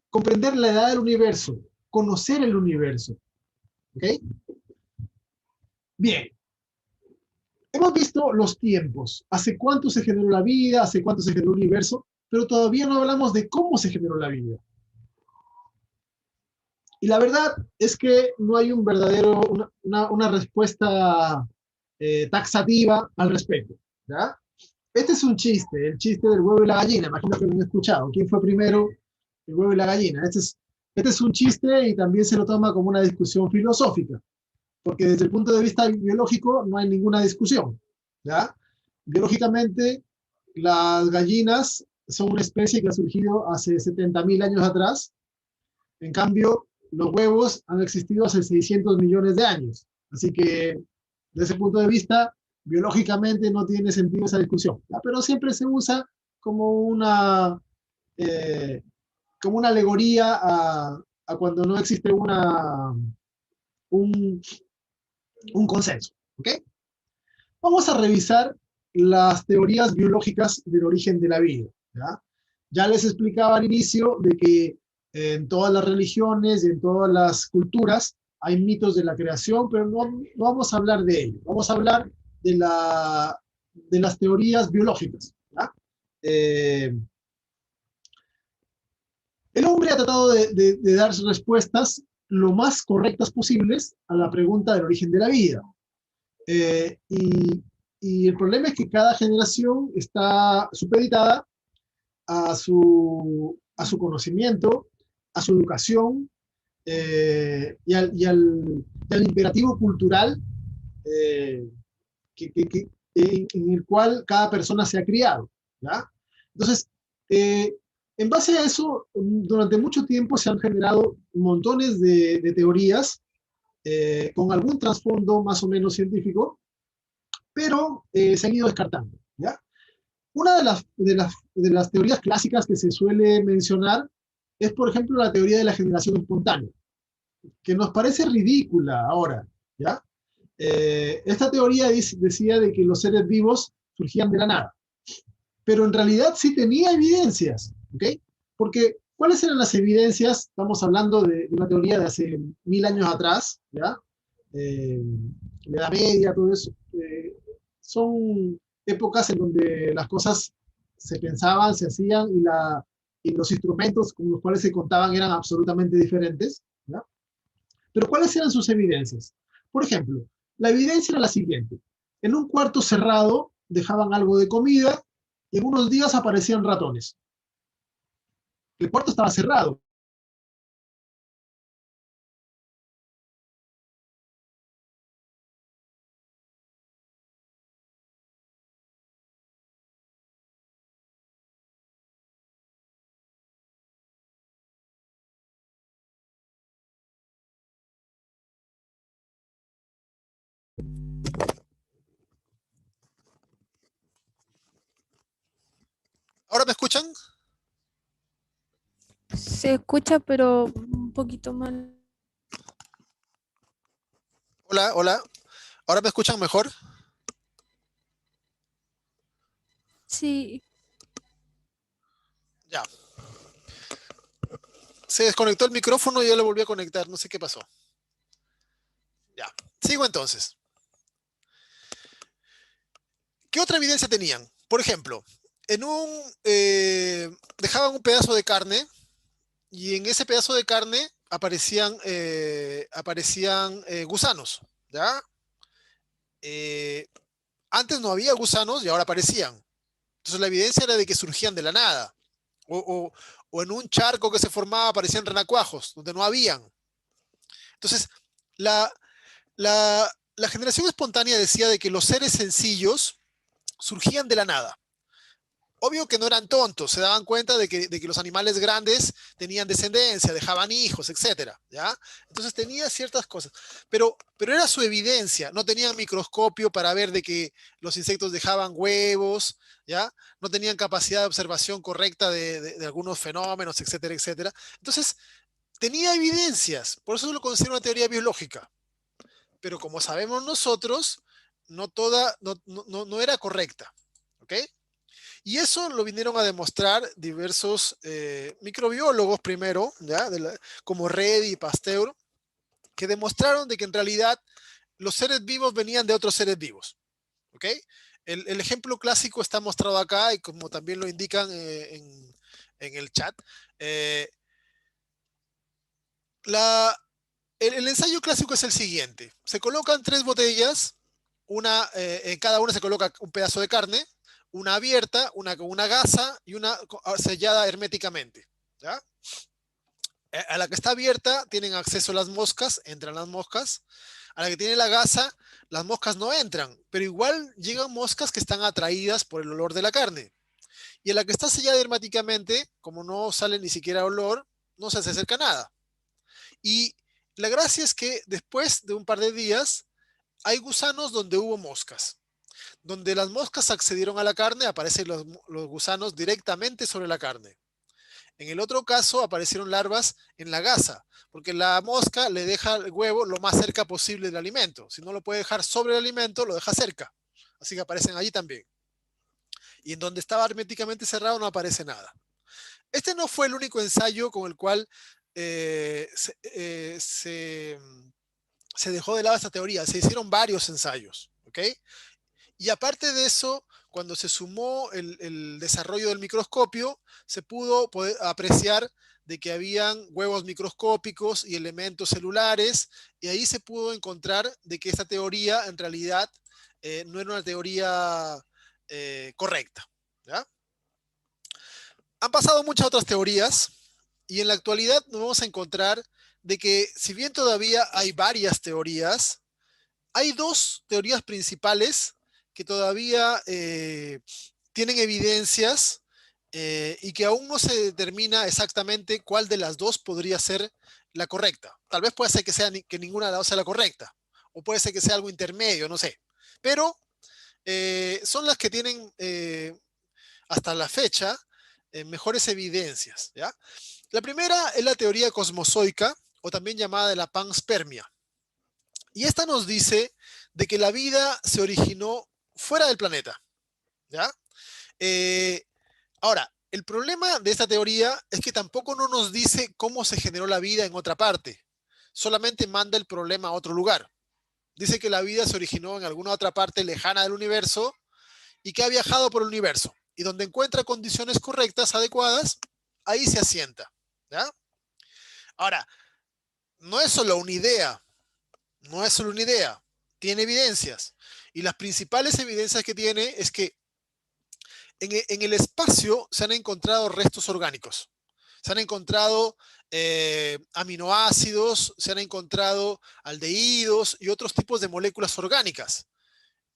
Comprender la edad del universo, conocer el universo. ¿Ok? Bien. Hemos visto los tiempos, hace cuánto se generó la vida, hace cuánto se generó el universo, pero todavía no hablamos de cómo se generó la vida. Y la verdad es que no hay una respuesta taxativa al respecto. ¿Ya? Este es un chiste, el chiste del huevo y la gallina, imagino que lo han escuchado. ¿Quién fue primero, el huevo y la gallina? Este es un chiste y también se lo toma como una discusión filosófica, porque desde el punto de vista biológico no hay ninguna discusión. ¿Ya? Biológicamente, las gallinas son una especie que ha surgido hace 70.000 años atrás. En cambio, los huevos han existido hace 600 millones de años. Así que, desde ese punto de vista, biológicamente no tiene sentido esa discusión. ¿Ya? Pero siempre se usa como eh, como una alegoría a cuando no existe un, un consenso. ¿Okay? Vamos a revisar las teorías biológicas del origen de la vida. ¿Ya? Ya les explicaba al inicio de que en todas las religiones y en todas las culturas hay mitos de la creación, pero no vamos a hablar de ello. Vamos a hablar de las teorías biológicas. ¿Ya? El hombre ha tratado de dar respuestas lo más correctas posibles a la pregunta del origen de la vida. Eh, y, y el problema es que cada generación está supeditada a su conocimiento, a su educación y al imperativo cultural eh, en el cual cada persona se ha criado. ¿Ya? Entonces, en base a eso, durante mucho tiempo se han generado montones de teorías con algún trasfondo más o menos científico, pero se han ido descartando. ¿Ya? Una de las teorías clásicas que se suele mencionar es, por ejemplo, la teoría de la generación espontánea, que nos parece ridícula ahora, ¿ya? Esta teoría decía de que los seres vivos surgían de la nada, pero en realidad sí tenía evidencias, ¿ok? Porque, ¿cuáles eran las evidencias? Estamos hablando de una teoría de hace 1000 años atrás, ¿ya? Eh, la Edad Media, todo eso. Son épocas en donde las cosas se pensaban, se hacían y los instrumentos con los cuales se contaban eran absolutamente diferentes, ¿ya? Pero ¿cuáles eran sus evidencias? Por ejemplo, la evidencia era la siguiente. En un cuarto cerrado dejaban algo de comida y en unos días aparecían ratones. El cuarto estaba cerrado. ¿Ahora me escuchan? Se escucha, pero un poquito mal. Hola, hola. ¿Ahora me escuchan mejor? Sí, Ya. Se desconectó el micrófono y ya lo volví a conectar. No sé qué pasó. Ya. Sigo entonces. ¿Qué otra evidencia tenían? Por ejemplo, en dejaban un pedazo de carne y en ese pedazo de carne aparecían gusanos, ¿ya? Eh, Antes no había gusanos y ahora aparecían. Entonces la evidencia era de que surgían de la nada. O, o- o en un charco que se formaba aparecían renacuajos, donde no habían. Entonces, la, la generación espontánea decía de que los seres sencillos surgían de la nada. Obvio que no eran tontos, se daban cuenta de que los animales grandes tenían descendencia, dejaban hijos, etcétera, ¿ya? Entonces tenía ciertas cosas, pero era su evidencia, no tenían microscopio para ver de que los insectos dejaban huevos, ¿ya? No tenían capacidad de observación correcta de algunos fenómenos, etcétera, etcétera. Entonces, tenía evidencias, por eso lo considero una teoría biológica, pero como sabemos nosotros, no era correcta, ¿ok? Y eso lo vinieron a demostrar diversos microbiólogos primero, ¿ya? Como Redi y Pasteur, que demostraron de que en realidad los seres vivos venían de otros seres vivos. ¿Ok? El ejemplo clásico está mostrado acá y como también lo indican en el chat. eh, la, el ensayo clásico es el siguiente. Se colocan tres botellas, en cada una se coloca un pedazo de carne, una abierta, una con una gasa y una sellada herméticamente. ¿Ya? A la que está abierta tienen acceso las moscas, entran las moscas. A la que tiene la gasa, las moscas no entran, pero igual llegan moscas que están atraídas por el olor de la carne. Y a la que está sellada herméticamente, como no sale ni siquiera olor, no se acerca nada. Y la gracia es que después de un par de días hay gusanos donde hubo moscas. Donde las moscas accedieron a la carne, aparecen los gusanos directamente sobre la carne. En el otro caso aparecieron larvas en la gasa, porque la mosca le deja el huevo lo más cerca posible del alimento. Si no lo puede dejar sobre el alimento, lo deja cerca. Así que aparecen allí también. Y en donde estaba herméticamente cerrado no aparece nada. Este no fue el único ensayo con el cual eh, se, eh, se, se dejó de lado esta teoría. Se hicieron varios ensayos, ¿ok? Y aparte de eso, cuando se sumó el desarrollo del microscopio, se pudo poder apreciar de que habían huevos microscópicos y elementos celulares, y ahí se pudo encontrar de que esta teoría en realidad no era una teoría correcta. ¿Ya? Han pasado muchas otras teorías, y en la actualidad nos vamos a encontrar de que si bien todavía hay varias teorías, hay dos teorías principales que todavía tienen evidencias y que aún no se determina exactamente cuál de las dos podría ser la correcta. Tal vez puede ser que ninguna de las dos sea la correcta, o puede ser que sea algo intermedio, no sé. Pero son las que tienen hasta la fecha mejores evidencias, ¿ya? La primera es la teoría cosmozoica, o también llamada de la panspermia. Y esta nos dice de que la vida se originó fuera del planeta, ¿ya? Eh, Ahora, el problema de esta teoría es que tampoco no nos dice cómo se generó la vida en otra parte. Solamente manda el problema a otro lugar. Dice que la vida se originó en alguna otra parte lejana del universo y que ha viajado por el universo. Y donde encuentra condiciones correctas, adecuadas, ahí se asienta, ¿ya? Ahora, no es solo una idea, no es solo una idea, tiene evidencias. Y las principales evidencias que tiene es que en el espacio se han encontrado restos orgánicos. Se han encontrado aminoácidos, se han encontrado aldehídos y otros tipos de moléculas orgánicas.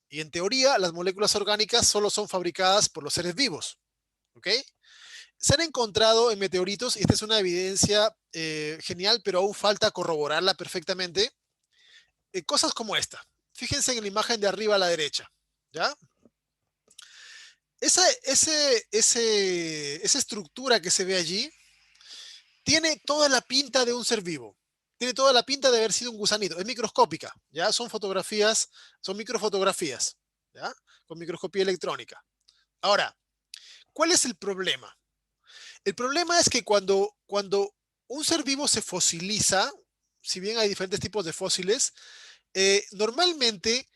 Y en teoría, las moléculas orgánicas solo son fabricadas por los seres vivos. ¿Ok? Se han encontrado en meteoritos, y esta es una evidencia genial, pero aún falta corroborarla perfectamente, cosas como esta. Fíjense en la imagen de arriba a la derecha. ¿Ya? Esa estructura que se ve allí tiene toda la pinta de un ser vivo. Tiene toda la pinta de haber sido un gusanito. Es microscópica, ¿ya? Son fotografías, son microfotografías, ¿ya? Con microscopía electrónica. Ahora, ¿cuál es el problema? El problema es que cuando un ser vivo se fosiliza, si bien hay diferentes tipos de fósiles, normalmente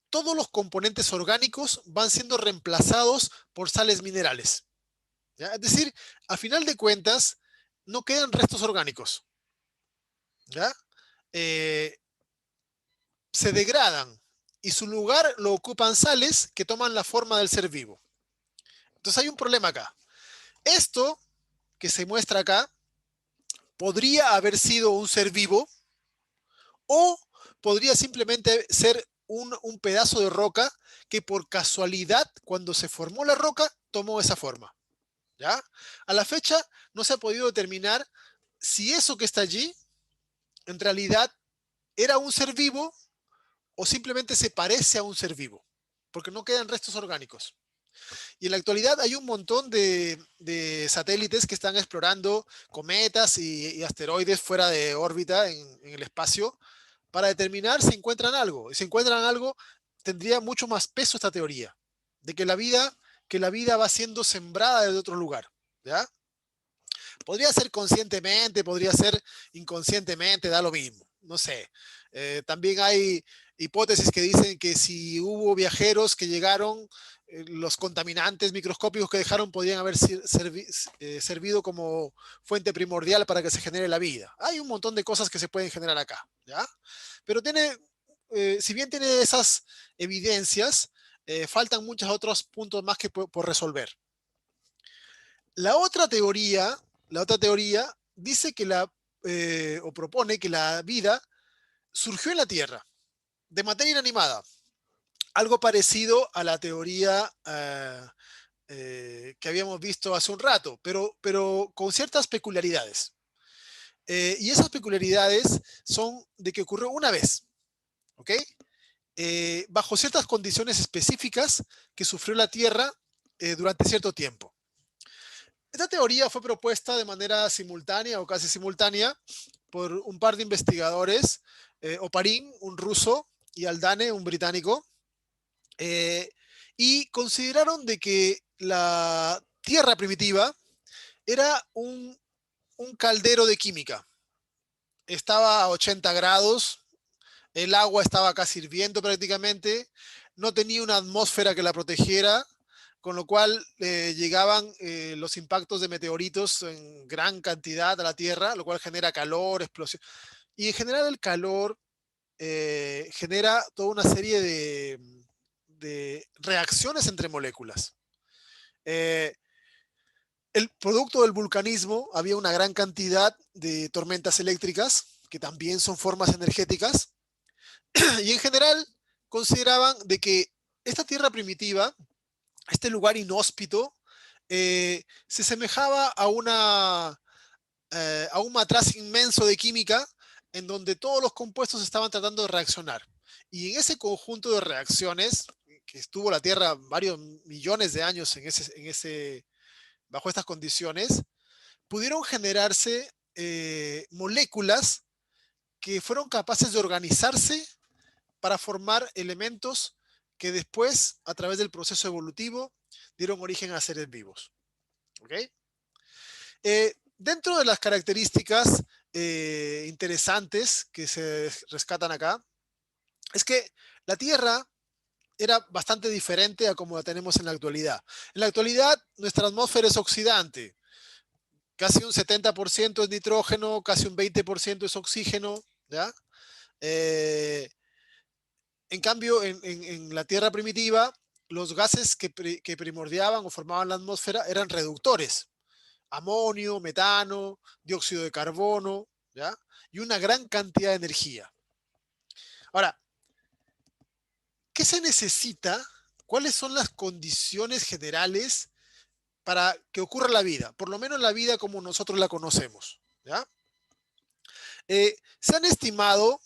todos los componentes orgánicos van siendo reemplazados por sales minerales, ¿ya? Es decir, a final de cuentas, no quedan restos orgánicos, ¿ya? Eh, Se degradan y su lugar lo ocupan sales que toman la forma del ser vivo. Entonces hay un problema acá. Esto que se muestra acá podría haber sido un ser vivo o podría simplemente ser un pedazo de roca que por casualidad, cuando se formó la roca, tomó esa forma, ¿ya? A la fecha no se ha podido determinar si eso que está allí en realidad era un ser vivo o simplemente se parece a un ser vivo, porque no quedan restos orgánicos. Y en la actualidad hay un montón de satélites que están explorando cometas y asteroides fuera de órbita en el espacio para determinar si encuentran algo. Y si encuentran algo, tendría mucho más peso esta teoría de que la vida va siendo sembrada desde otro lugar, ¿ya? Podría ser conscientemente, podría ser inconscientemente, da lo mismo. No sé. También hay hipótesis que dicen que si hubo viajeros que llegaron, los contaminantes microscópicos que dejaron podrían haber servido como fuente primordial para que se genere la vida. Hay un montón de cosas que se pueden generar acá, ¿ya? Pero si bien tiene esas evidencias, faltan muchos otros puntos más que por resolver. La otra teoría, la otra teoría dice que o propone que la vida surgió en la Tierra, de materia inanimada. Algo parecido a la teoría que habíamos visto hace un rato, pero con ciertas peculiaridades. Y esas peculiaridades son de que ocurrió una vez, ¿ok? Bajo ciertas condiciones específicas que sufrió la Tierra durante cierto tiempo. Esta teoría fue propuesta de manera simultánea o casi simultánea por un par de investigadores, Oparin, un ruso, y Haldane, un británico, y consideraron de que la Tierra primitiva era un caldero de química. Estaba a 80 grados, el agua estaba casi hirviendo prácticamente, no tenía una atmósfera que la protegiera, con lo cual llegaban los impactos de meteoritos en gran cantidad a la Tierra, lo cual genera calor, explosión. Y en general el calor genera toda una serie de reacciones entre moléculas. El producto del vulcanismo había una gran cantidad de tormentas eléctricas, que también son formas energéticas, y en general consideraban de que esta Tierra primitiva, este lugar inhóspito, se semejaba a un matraz inmenso de química en donde todos los compuestos estaban tratando de reaccionar. Y en ese conjunto de reacciones, que estuvo la Tierra varios millones de años bajo estas condiciones, pudieron generarse moléculas que fueron capaces de organizarse para formar elementos que después, a través del proceso evolutivo, dieron origen a seres vivos. ¿Ok? Dentro de las características interesantes que se rescatan acá, es que la Tierra era bastante diferente a como la tenemos en la actualidad. En la actualidad, nuestra atmósfera es oxidante. Casi un 70% es nitrógeno, casi un 20% es oxígeno, ¿ya? En cambio, en la Tierra primitiva, los gases que primordiaban o formaban la atmósfera eran reductores. Amonio, metano, dióxido de carbono, ¿ya? Y una gran cantidad de energía. Ahora, ¿qué se necesita? ¿Cuáles son las condiciones generales para que ocurra la vida? Por lo menos la vida como nosotros la conocemos, ¿ya? Se han estimado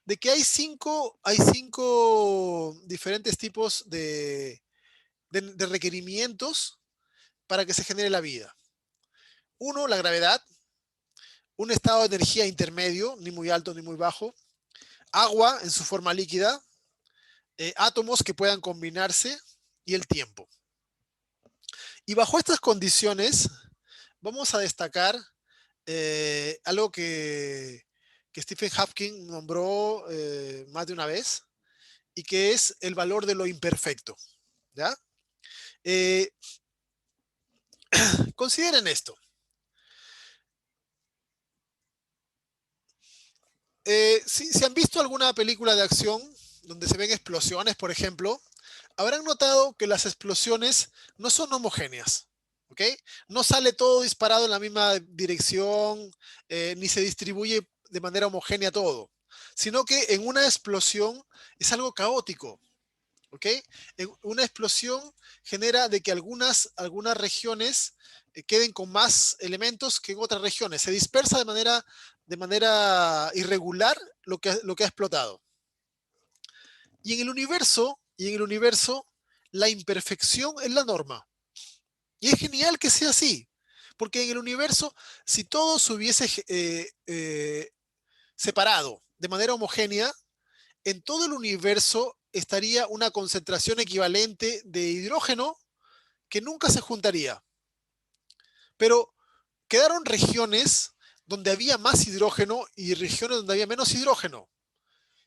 de que hay cinco diferentes tipos de requerimientos para que se genere la vida. Uno, la gravedad, un estado de energía intermedio, ni muy alto ni muy bajo, agua en su forma líquida, átomos que puedan combinarse y el tiempo. Y bajo estas condiciones vamos a destacar algo que Stephen Hawking nombró más de una vez, y que es el valor de lo imperfecto, ¿ya? Consideren esto. Si han visto alguna película de acción donde se ven explosiones, por ejemplo, habrán notado que las explosiones no son homogéneas, ¿ok? No sale todo disparado en la misma dirección, ni se distribuye de manera homogénea todo, sino que en una explosión es algo caótico, ¿ok? Una explosión genera de que algunas regiones queden con más elementos que en otras regiones. Se dispersa de manera irregular lo que ha explotado. Y en el universo, la imperfección es la norma. Y es genial que sea así, porque en el universo, si todo se hubiese separado de manera homogénea, en todo el universo estaría una concentración equivalente de hidrógeno que nunca se juntaría. Pero quedaron regiones donde había más hidrógeno y regiones donde había menos hidrógeno.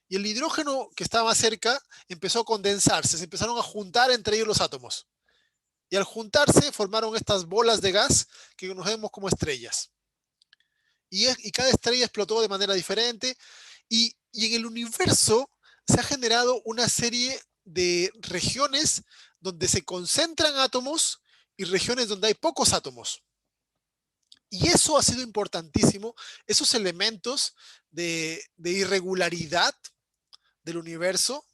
Y el hidrógeno que estaba más cerca empezó a condensarse, se empezaron a juntar entre ellos los átomos. Y al juntarse formaron estas bolas de gas que nos vemos como estrellas. Y cada estrella explotó de manera diferente. Y en el universo se ha generado una serie de regiones donde se concentran átomos y regiones donde hay pocos átomos. Y eso ha sido importantísimo, esos elementos de irregularidad del universo,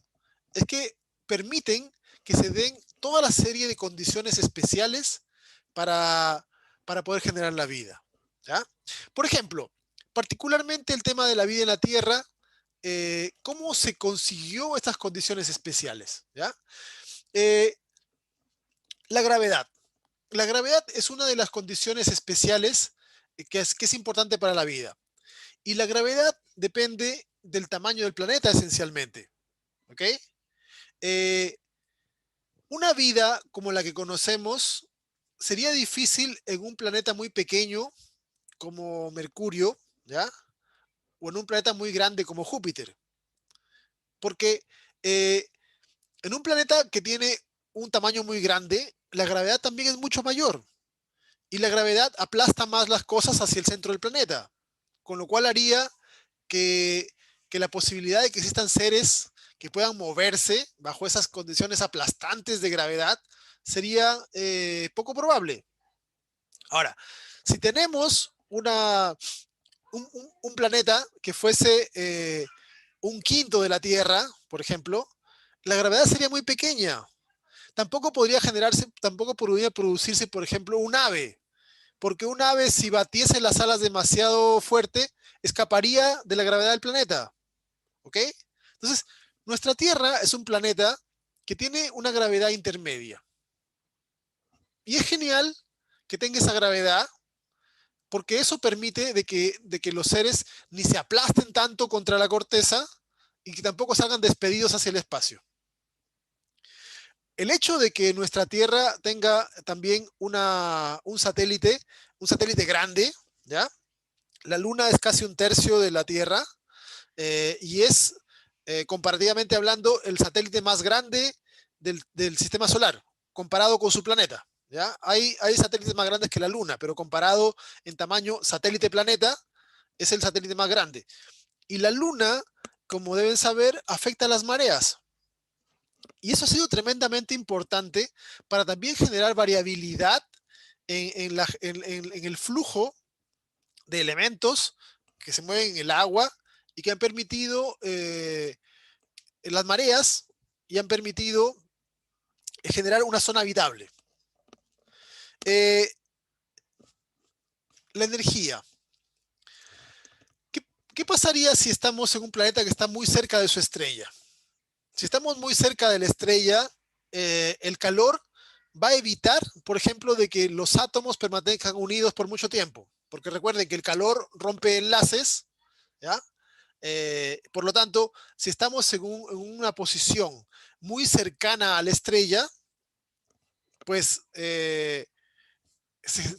es que permiten que se den toda la serie de condiciones especiales para poder generar la vida, ¿ya? Por ejemplo, particularmente el tema de la vida en la Tierra, ¿cómo se consiguió estas condiciones especiales? ¿Ya? La gravedad. La gravedad es una de las condiciones especiales que es importante para la vida. Y la gravedad depende del tamaño del planeta esencialmente. ¿Ok? Una vida como la que conocemos sería difícil en un planeta muy pequeño como Mercurio, ¿ya? O en un planeta muy grande como Júpiter. Porque en un planeta que tiene un tamaño muy grande, la gravedad también es mucho mayor. Y la gravedad aplasta más las cosas hacia el centro del planeta. Con lo cual haría que la posibilidad de que existan seres que puedan moverse bajo esas condiciones aplastantes de gravedad sería poco probable. Ahora, si tenemos un planeta que fuese un quinto de la Tierra, por ejemplo, la gravedad sería muy pequeña. Tampoco podría producirse, por ejemplo, un ave, porque un ave, si batiese las alas demasiado fuerte, escaparía de la gravedad del planeta. ¿Ok? Entonces, nuestra Tierra es un planeta que tiene una gravedad intermedia. Y es genial que tenga esa gravedad, porque eso permite de que los seres ni se aplasten tanto contra la corteza y que tampoco salgan despedidos hacia el espacio. El hecho de que nuestra Tierra tenga también un satélite grande, ¿ya? La Luna es casi un tercio de la Tierra y es, comparativamente hablando, el satélite más grande del sistema solar, comparado con su planeta. ¿Ya? Hay satélites más grandes que la Luna, pero comparado en tamaño satélite-planeta, es el satélite más grande. Y la Luna, como deben saber, afecta a las mareas. Y eso ha sido tremendamente importante para también generar variabilidad en el flujo de elementos que se mueven en el agua y que han permitido las mareas y han permitido generar una zona habitable. La energía. ¿Qué pasaría si estamos en un planeta que está muy cerca de su estrella? Si estamos muy cerca de la estrella, el calor va a evitar, por ejemplo, de que los átomos permanezcan unidos por mucho tiempo. Porque recuerden que el calor rompe enlaces, ¿ya? Por lo tanto, si estamos en una posición muy cercana a la estrella, pues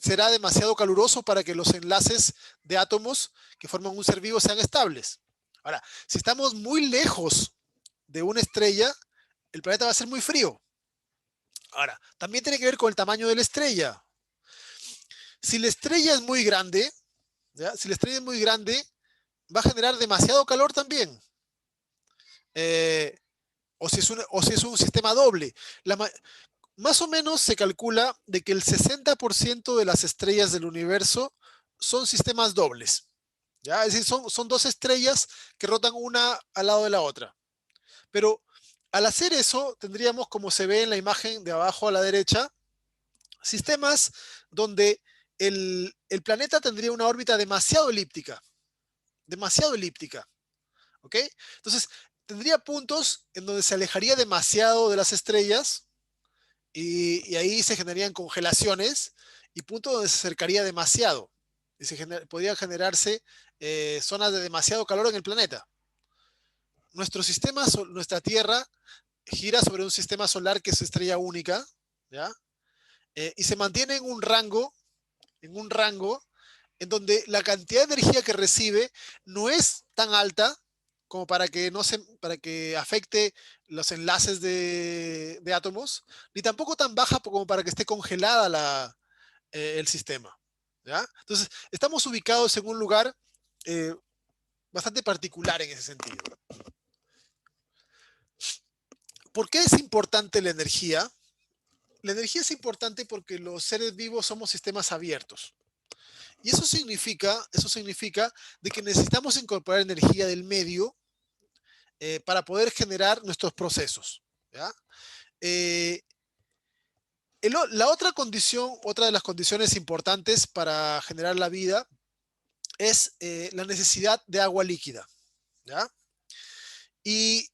será demasiado caluroso para que los enlaces de átomos que forman un ser vivo sean estables. Ahora, si estamos muy lejos de una estrella, el planeta va a ser muy frío. Ahora, también tiene que ver con el tamaño de la estrella. Si la estrella es muy grande, ¿ya? Si la estrella es muy grande, va a generar demasiado calor también. O si es un sistema doble. Más o menos se calcula de que el 60% de las estrellas del universo son sistemas dobles. ¿Ya? Es decir, son dos estrellas que rotan una al lado de la otra. Pero al hacer eso, tendríamos, como se ve en la imagen de abajo a la derecha, sistemas donde el planeta tendría una órbita demasiado elíptica. Demasiado elíptica. ¿Ok? Entonces, tendría puntos en donde se alejaría demasiado de las estrellas y ahí se generarían congelaciones y puntos donde se acercaría demasiado. Y podrían generarse zonas de demasiado calor en el planeta. Nuestro sistema, nuestra Tierra, gira sobre un sistema solar que es estrella única, ¿ya? Y se mantiene en un rango en donde la cantidad de energía que recibe no es tan alta como para que afecte los enlaces de átomos, ni tampoco tan baja como para que esté congelada el sistema. ¿Ya? Entonces, estamos ubicados en un lugar bastante particular en ese sentido. ¿Por qué es importante la energía? La energía es importante porque los seres vivos somos sistemas abiertos. Y eso significa de que necesitamos incorporar energía del medio para poder generar nuestros procesos. ¿Ya? La otra condición, otra de las condiciones importantes para generar la vida es la necesidad de agua líquida. ¿Ya? Y,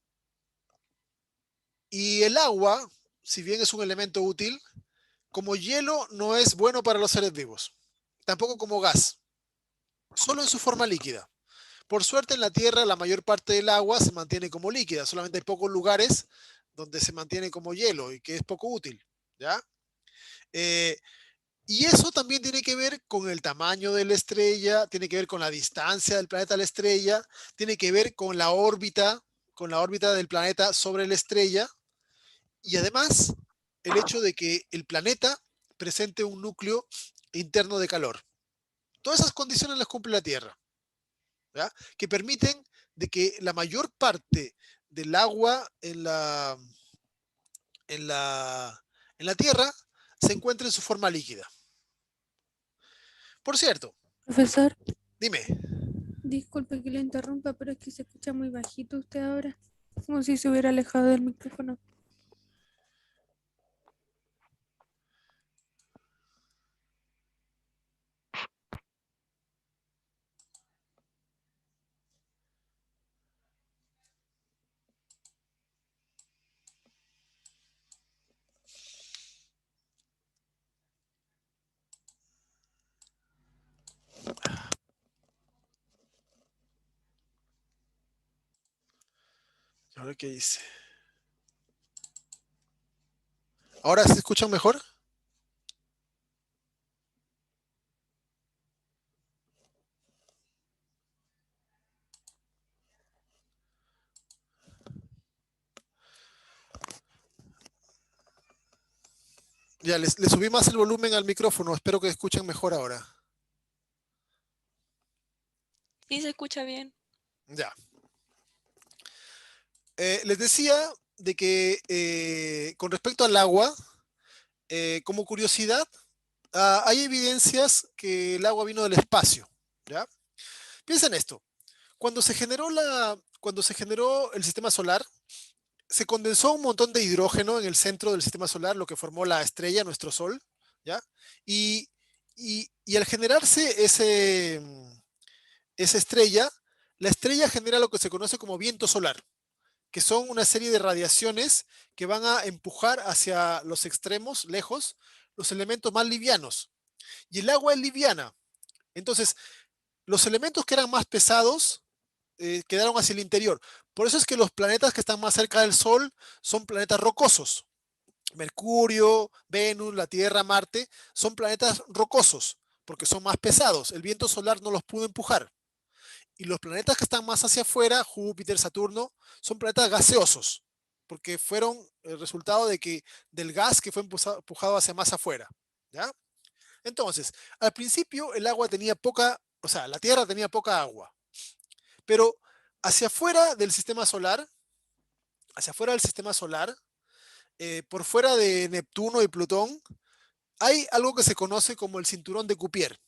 y el agua, si bien es un elemento útil, como hielo no es bueno para los seres vivos, tampoco como gas, solo en su forma líquida. Por suerte en la Tierra la mayor parte del agua se mantiene como líquida, solamente hay pocos lugares donde se mantiene como hielo y que es poco útil, ¿ya? Eh, y eso también tiene que ver con el tamaño de la estrella, tiene que ver con la distancia del planeta a la estrella, tiene que ver con la órbita del planeta sobre la estrella y además el hecho de que el planeta presente un núcleo interno de calor. Todas esas condiciones las cumple la Tierra, ¿ya? Que permiten de que la mayor parte del agua en la, en la Tierra se encuentre en su forma líquida. Por cierto, Profesor, dime, disculpe que le interrumpa, pero es que se escucha muy bajito usted ahora, como si se hubiera alejado del micrófono. A ver qué dice. ¿Ahora se escuchan mejor? Ya, le subí más el volumen al micrófono. Espero que escuchen mejor ahora. Sí, se escucha bien. Ya. Les decía de que con respecto al agua, como curiosidad, hay evidencias que el agua vino del espacio. ¿Ya? Piensa en esto. Cuando se generó el sistema solar, se condensó un montón de hidrógeno en el centro del sistema solar, lo que formó la estrella, nuestro Sol, ¿ya? Y, y al generarse esa estrella, la estrella genera lo que se conoce como viento solar, que son una serie de radiaciones que van a empujar hacia los extremos, lejos, los elementos más livianos. Y el agua es liviana. Entonces, los elementos que eran más pesados quedaron hacia el interior. Por eso es que los planetas que están más cerca del Sol son planetas rocosos. Mercurio, Venus, la Tierra, Marte, son planetas rocosos, porque son más pesados. El viento solar no los pudo empujar. Y los planetas que están más hacia afuera, Júpiter, Saturno, son planetas gaseosos, porque fueron el resultado del gas que fue empujado hacia más afuera. ¿Ya? Entonces, al principio el agua tenía poca, o sea, la Tierra tenía poca agua. Pero hacia afuera del sistema solar, por fuera de Neptuno y Plutón, hay algo que se conoce como el cinturón de Cupier,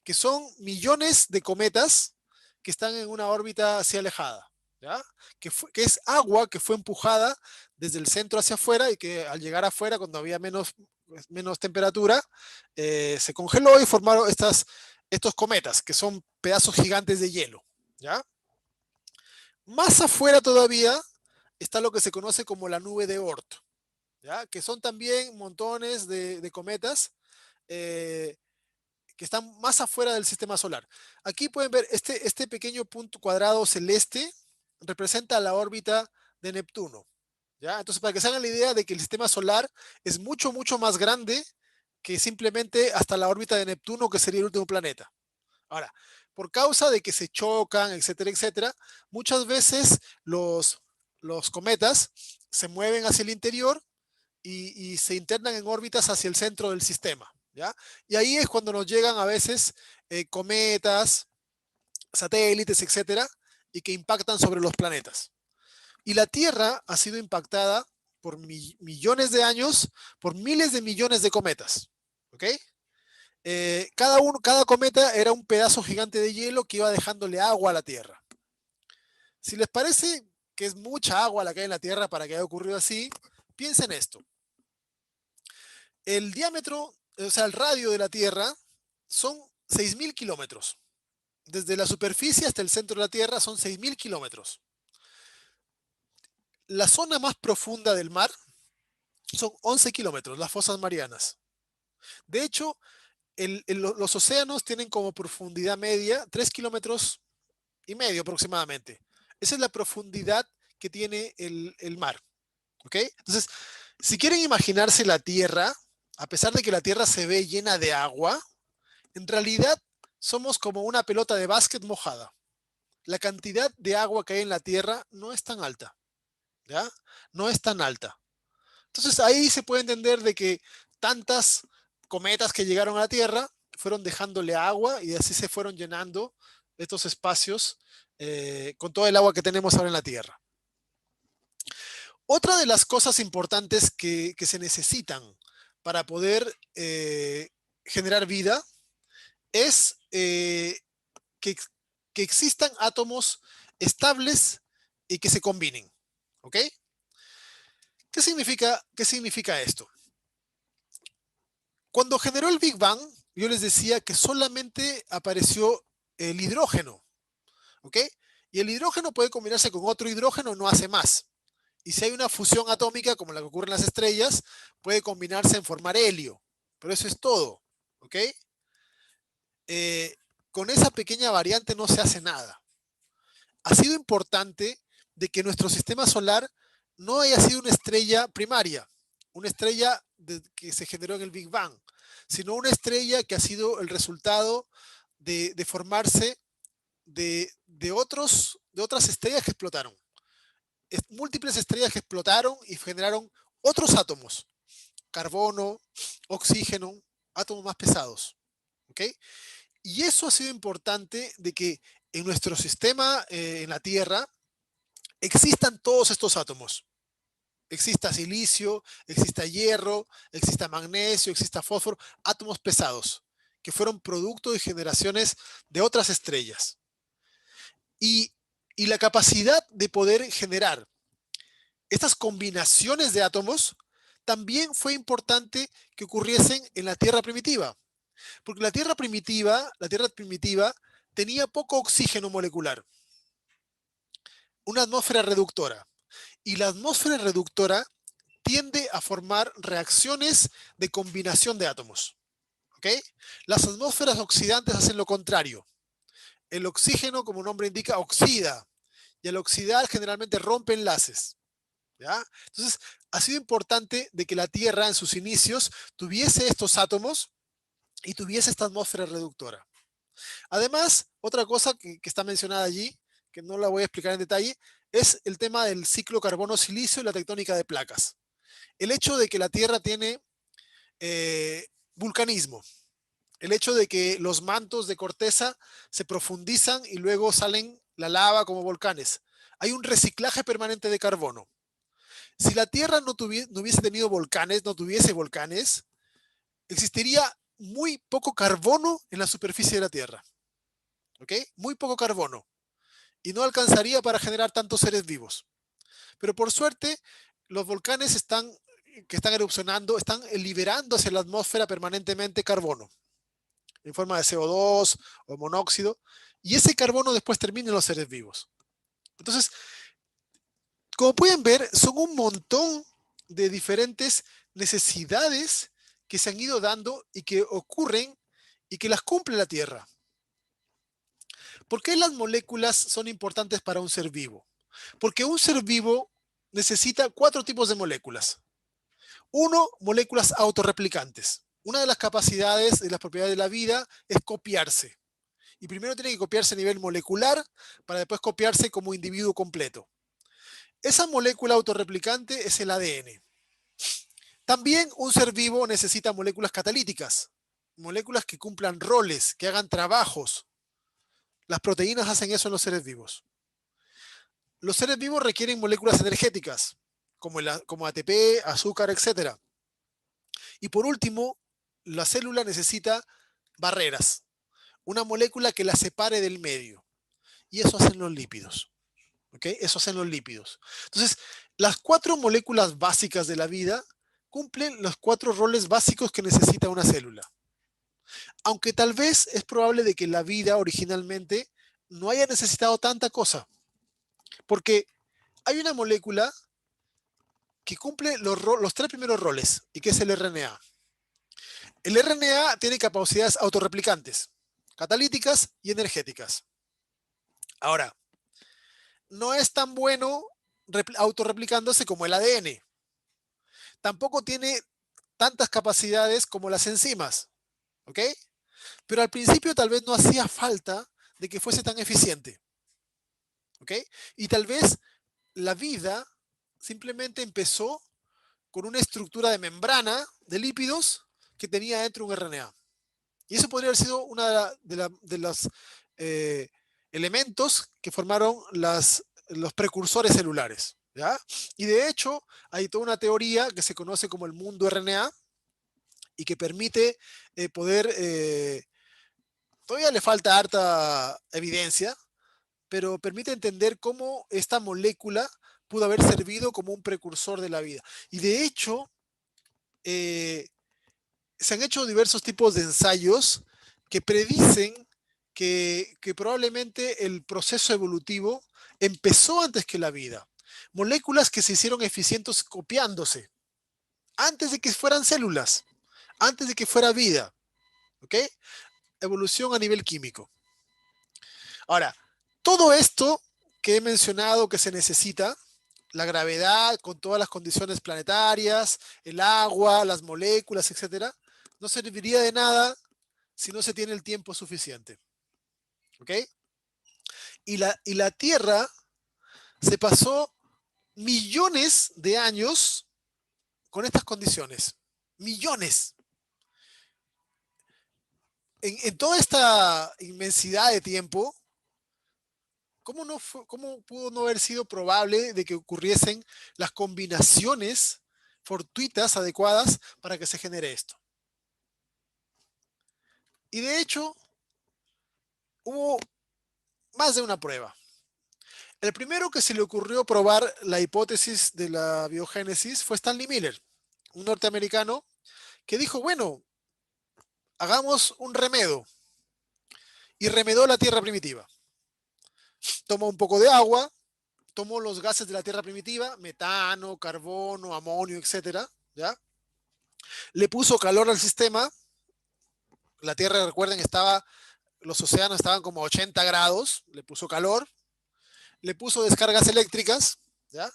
que son millones de cometas que están en una órbita así alejada, ¿ya? Que es agua que fue empujada desde el centro hacia afuera y que al llegar afuera, cuando había menos temperatura, se congeló y formaron estos cometas, que son pedazos gigantes de hielo, ¿ya? Más afuera todavía está lo que se conoce como la nube de Oort, ¿ya? Que son también montones de cometas que están más afuera del sistema solar. Aquí pueden ver este pequeño punto cuadrado celeste representa la órbita de Neptuno, ¿ya? Entonces, para que se hagan la idea de que el sistema solar es mucho, mucho más grande que simplemente hasta la órbita de Neptuno, que sería el último planeta. Ahora, por causa de que se chocan, etcétera, etcétera, muchas veces los cometas se mueven hacia el interior y se internan en órbitas hacia el centro del sistema, ¿ya? Y ahí es cuando nos llegan a veces cometas, satélites, etcétera, y que impactan sobre los planetas. Y la Tierra ha sido impactada por millones de años, por miles de millones de cometas, ¿ok? Cada cometa era un pedazo gigante de hielo que iba dejándole agua a la Tierra. Si les parece que es mucha agua la que hay en la Tierra para que haya ocurrido así, piensen esto. El diámetro, o sea, el radio de la Tierra son 6.000 kilómetros. Desde la superficie hasta el centro de la Tierra son 6.000 kilómetros. La zona más profunda del mar son 11 kilómetros, las fosas marianas. De hecho, los océanos tienen como profundidad media 3 kilómetros y medio aproximadamente. Esa es la profundidad que tiene el mar. ¿Ok? Entonces, si quieren imaginarse la Tierra, a pesar de que la Tierra se ve llena de agua, en realidad somos como una pelota de básquet mojada. La cantidad de agua que hay en la Tierra no es tan alta, ¿ya? No es tan alta. Entonces ahí se puede entender de que tantas cometas que llegaron a la Tierra fueron dejándole agua y así se fueron llenando estos espacios con todo el agua que tenemos ahora en la Tierra. Otra de las cosas importantes que se necesitan para poder generar vida es que existan átomos estables y que se combinen. ¿Ok? ¿Qué significa esto? Cuando generó el Big Bang, yo les decía que solamente apareció el hidrógeno. ¿Ok? Y el hidrógeno puede combinarse con otro hidrógeno, no hace más. Y si hay una fusión atómica, como la que ocurre en las estrellas, puede combinarse en formar helio. Pero eso es todo. ¿Ok? Con esa pequeña variante no se hace nada. Ha sido importante de que nuestro sistema solar no haya sido una estrella primaria, una estrella que se generó en el Big Bang, sino una estrella que ha sido el resultado de formarse de otras estrellas que explotaron. Múltiples estrellas que explotaron y generaron otros átomos, carbono, oxígeno, átomos más pesados. ¿Ok? Y eso ha sido importante de que en nuestro sistema, en la Tierra, existan todos estos átomos. Exista silicio, exista hierro, exista magnesio, exista fósforo, átomos pesados, que fueron producto de generaciones de otras estrellas. Y la capacidad de poder generar estas combinaciones de átomos también fue importante que ocurriesen en la Tierra primitiva. Porque la Tierra primitiva tenía poco oxígeno molecular, una atmósfera reductora. Y la atmósfera reductora tiende a formar reacciones de combinación de átomos. ¿Ok? Las atmósferas oxidantes hacen lo contrario. El oxígeno, como el nombre indica, oxida. Y al oxidar generalmente rompe enlaces. ¿Ya? Entonces, ha sido importante de que la Tierra en sus inicios tuviese estos átomos y tuviese esta atmósfera reductora. Además, otra cosa que está mencionada allí, que no la voy a explicar en detalle, es el tema del ciclo carbono-silicio y la tectónica de placas. El hecho de que la Tierra tiene vulcanismo, el hecho de que los mantos de corteza se profundizan y luego salen la lava como volcanes. Hay un reciclaje permanente de carbono. Si la Tierra no hubiese tenido volcanes, no tuviese volcanes, existiría muy poco carbono en la superficie de la Tierra. ¿Ok? Muy poco carbono. Y no alcanzaría para generar tantos seres vivos. Pero por suerte, los volcanes que están erupcionando están liberando hacia la atmósfera permanentemente carbono, en forma de CO2 o monóxido, y ese carbono después termina en los seres vivos. Entonces, como pueden ver, son un montón de diferentes necesidades que se han ido dando y que ocurren y que las cumple la Tierra. ¿Por qué las moléculas son importantes para un ser vivo? Porque un ser vivo necesita 4 tipos de moléculas. Uno, moléculas autorreplicantes. Una de las capacidades de las propiedades de la vida es copiarse. Y primero tiene que copiarse a nivel molecular para después copiarse como individuo completo. Esa molécula autorreplicante es el ADN. También un ser vivo necesita moléculas catalíticas, moléculas que cumplan roles, que hagan trabajos. Las proteínas hacen eso en los seres vivos. Los seres vivos requieren moléculas energéticas, como ATP, azúcar, etc. Y por último, la célula necesita barreras, una molécula que la separe del medio. Y eso hacen los lípidos. ¿Ok? Eso hacen los lípidos. Entonces, las 4 moléculas básicas de la vida cumplen los 4 roles básicos que necesita una célula. Aunque tal vez es probable de que la vida originalmente no haya necesitado tanta cosa. Porque hay una molécula que cumple los 3 primeros roles, y que es el RNA. El RNA tiene capacidades autorreplicantes, catalíticas y energéticas. Ahora, no es tan bueno autorreplicándose como el ADN. Tampoco tiene tantas capacidades como las enzimas. ¿Ok? Pero al principio tal vez no hacía falta de que fuese tan eficiente. ¿Ok? Y tal vez la vida simplemente empezó con una estructura de membrana de lípidos que tenía dentro un RNA. Y eso podría haber sido una de los elementos que formaron los precursores celulares. ¿Ya? Y de hecho, hay toda una teoría que se conoce como el mundo RNA y que permite todavía le falta harta evidencia, pero permite entender cómo esta molécula pudo haber servido como un precursor de la vida. Y de hecho, se han hecho diversos tipos de ensayos que predicen que probablemente el proceso evolutivo empezó antes que la vida. Moléculas que se hicieron eficientes copiándose, antes de que fueran células, antes de que fuera vida. ¿Ok? Evolución a nivel químico. Ahora, todo esto que he mencionado que se necesita, la gravedad con todas las condiciones planetarias, el agua, las moléculas, etcétera, no serviría de nada si no se tiene el tiempo suficiente. ¿Ok? Y la Tierra se pasó millones de años con estas condiciones. Millones. En toda esta inmensidad de tiempo, ¿cómo pudo no haber sido probable de que ocurriesen las combinaciones fortuitas adecuadas para que se genere esto? Y de hecho, hubo más de una prueba. El primero que se le ocurrió probar la hipótesis de la biogénesis fue Stanley Miller, un norteamericano que dijo, bueno, hagamos un remedo. Y remedó la Tierra primitiva. Tomó un poco de agua, tomó los gases de la Tierra primitiva, metano, carbono, amonio, etcétera, ¿ya? Le puso calor al sistema. La Tierra, recuerden, los océanos estaban como a 80 grados, le puso calor, le puso descargas eléctricas, ¿ya?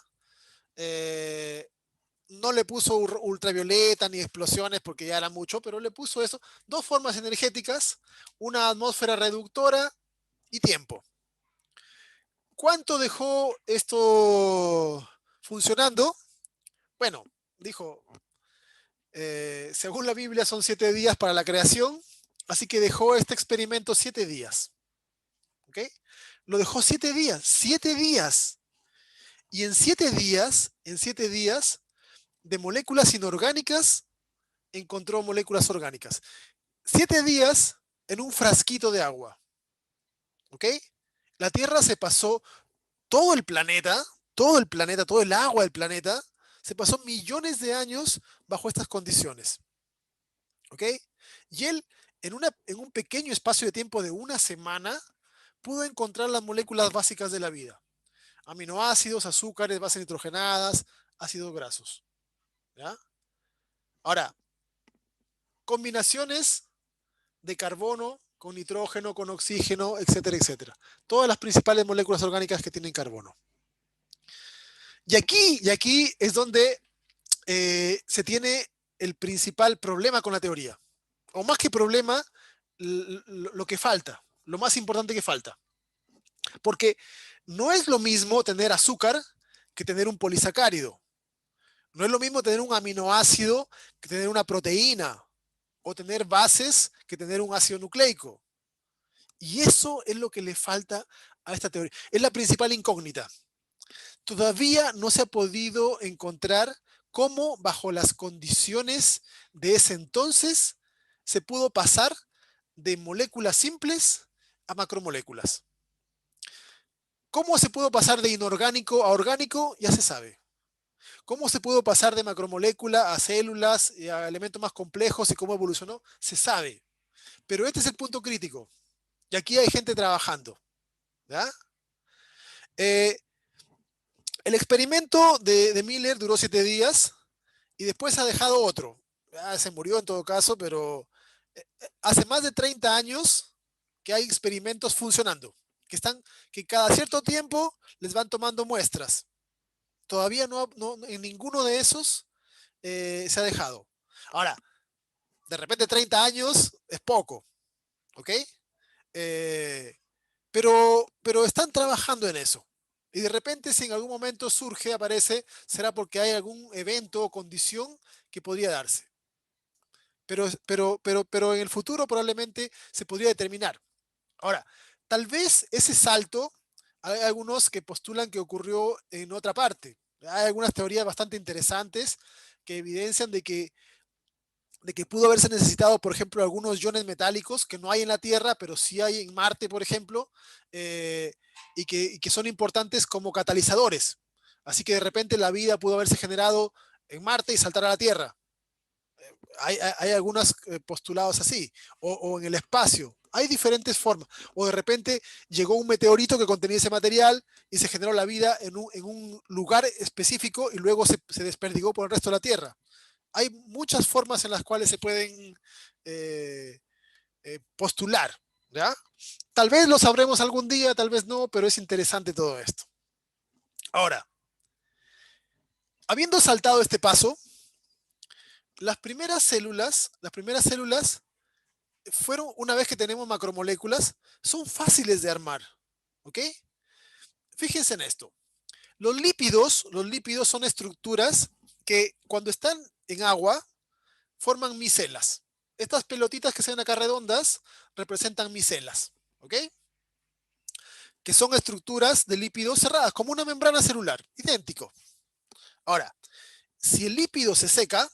No le puso ultravioleta ni explosiones porque ya era mucho, pero le puso eso, dos formas energéticas, una atmósfera reductora y tiempo. ¿Cuánto dejó esto funcionando? Bueno, dijo, según la Biblia son 7 días para la creación, así que dejó este experimento 7 días. ¿Ok? Lo dejó 7 días, 7 días. Y en 7 días, de moléculas inorgánicas, encontró moléculas orgánicas. 7 días en un frasquito de agua. ¿Ok? La Tierra se pasó todo el planeta, todo el agua del planeta, se pasó millones de años bajo estas condiciones. ¿Ok? Y él, en un pequeño espacio de tiempo de una semana, pudo encontrar las moléculas básicas de la vida. Aminoácidos, azúcares, bases nitrogenadas, ácidos grasos. ¿Ya? Ahora, combinaciones de carbono con nitrógeno, con oxígeno, etcétera, etcétera. Todas las principales moléculas orgánicas que tienen carbono. Y aquí es donde se tiene el principal problema con la teoría. O más que problema, lo que falta, lo más importante que falta. Porque no es lo mismo tener azúcar que tener un polisacárido. No es lo mismo tener un aminoácido que tener una proteína. O tener bases que tener un ácido nucleico. Y eso es lo que le falta a esta teoría. Es la principal incógnita. Todavía no se ha podido encontrar cómo, bajo las condiciones de ese entonces, se pudo pasar de moléculas simples a macromoléculas. ¿Cómo se pudo pasar de inorgánico a orgánico? Ya se sabe. ¿Cómo se pudo pasar de macromolécula a células y a elementos más complejos y cómo evolucionó? Se sabe. Pero este es el punto crítico. Y aquí hay gente trabajando. ¿Ya? El experimento de Miller duró 7 días y después ha dejado otro. Se murió en todo caso, pero hace más de 30 años que hay experimentos funcionando, que cada cierto tiempo les van tomando muestras. Todavía no en ninguno de esos se ha dejado. Ahora, de repente 30 años es poco, ¿ok? Pero están trabajando en eso. Y de repente, si en algún momento aparece, será porque hay algún evento o condición que podría darse. Pero en el futuro probablemente se podría determinar. Ahora, tal vez ese salto, hay algunos que postulan que ocurrió en otra parte. Hay algunas teorías bastante interesantes que evidencian de que pudo haberse necesitado, por ejemplo, algunos iones metálicos que no hay en la Tierra, pero sí hay en Marte, por ejemplo, y que son importantes como catalizadores. Así que de repente la vida pudo haberse generado en Marte y saltar a la Tierra. Hay algunos postulados así, o en el espacio. Hay diferentes formas. O de repente llegó un meteorito que contenía ese material y se generó la vida en un lugar específico y luego se desperdigó por el resto de la Tierra. Hay muchas formas en las cuales se pueden postular, ¿Ya? Tal vez lo sabremos algún día, tal vez no, pero es interesante todo esto. Ahora, habiendo saltado este paso, las primeras células fueron, una vez que tenemos macromoléculas, son fáciles de armar. ¿Ok? Fíjense en esto. Los lípidos son estructuras que cuando están en agua forman micelas. Estas pelotitas que se ven acá redondas representan micelas. ¿Ok? Que son estructuras de lípidos cerradas, como una membrana celular, idéntico. Ahora, si el lípido se seca,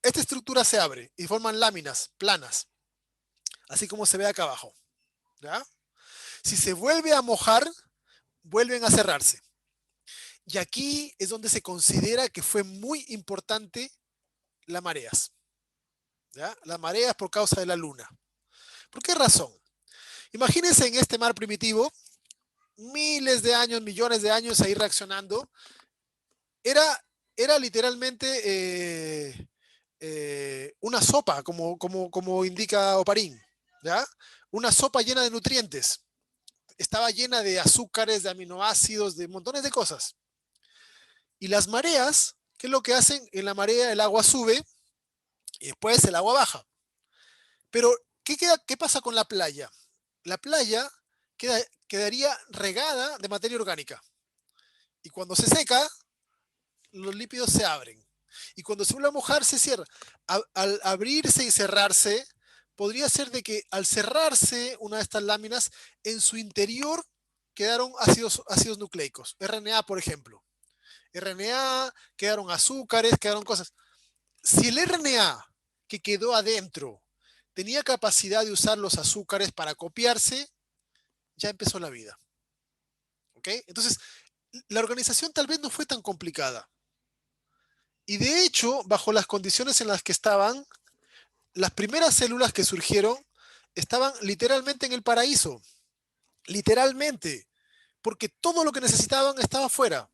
esta estructura se abre y forman láminas planas, así como se ve acá abajo. ¿Ya? Si se vuelve a mojar, vuelven a cerrarse. Y aquí es donde se considera que fue muy importante las mareas. ¿Ya? Las mareas por causa de la luna. ¿Por qué razón? Imagínense en este mar primitivo, miles de años, millones de años ahí reaccionando. Era literalmente una sopa, como indica Oparín. ¿Ya? Una sopa llena de nutrientes. Estaba llena de azúcares, de aminoácidos, de montones de cosas. Y las mareas, ¿qué es lo que hacen? En la marea el agua sube y después el agua baja. Pero, ¿qué pasa con la playa? La playa quedaría regada de materia orgánica. Y cuando se seca, los lípidos se abren. Y cuando se vuelve a mojar, se cierra. Al abrirse y cerrarse, podría ser de que al cerrarse una de estas láminas, en su interior quedaron ácidos nucleicos. RNA, por ejemplo. RNA, quedaron azúcares, quedaron cosas. Si el RNA que quedó adentro tenía capacidad de usar los azúcares para copiarse, ya empezó la vida. ¿Ok? Entonces, la organización tal vez no fue tan complicada. Y de hecho, bajo las condiciones en las que estaban, las primeras células que surgieron estaban literalmente en el paraíso. Literalmente. Porque todo lo que necesitaban estaba afuera.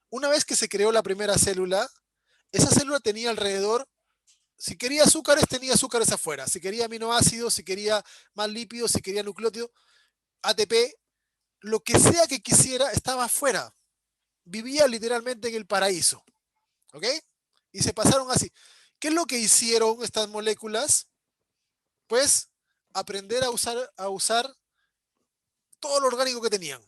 Una vez que se creó la primera célula, esa célula tenía alrededor, si quería azúcares, tenía azúcares afuera. Si quería aminoácidos, si quería más lípidos, si quería nucleótidos, ATP, lo que sea que quisiera estaba afuera. Vivía literalmente en el paraíso. ¿Ok? Y se pasaron así. ¿Qué es lo que hicieron estas moléculas? Pues aprender a usar todo lo orgánico que tenían.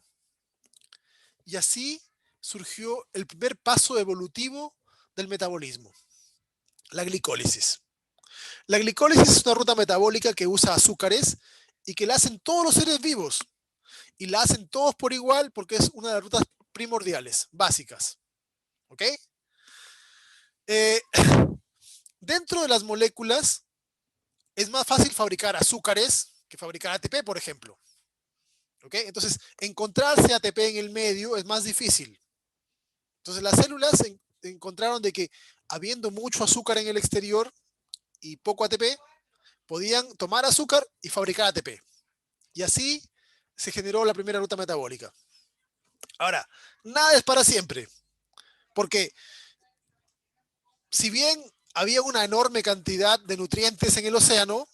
Y así surgió el primer paso evolutivo del metabolismo, la glicólisis. La glicólisis es una ruta metabólica que usa azúcares y que la hacen todos los seres vivos. Y la hacen todos por igual porque es una de las rutas primordiales, básicas. ¿Ok? Dentro de las moléculas es más fácil fabricar azúcares que fabricar ATP, por ejemplo. ¿Ok? Entonces, encontrarse ATP en el medio es más difícil. Entonces, las células encontraron de que habiendo mucho azúcar en el exterior y poco ATP, podían tomar azúcar y fabricar ATP. Y así se generó la primera ruta metabólica. Ahora, nada es para siempre. Porque si bien había una enorme cantidad de nutrientes en el océano,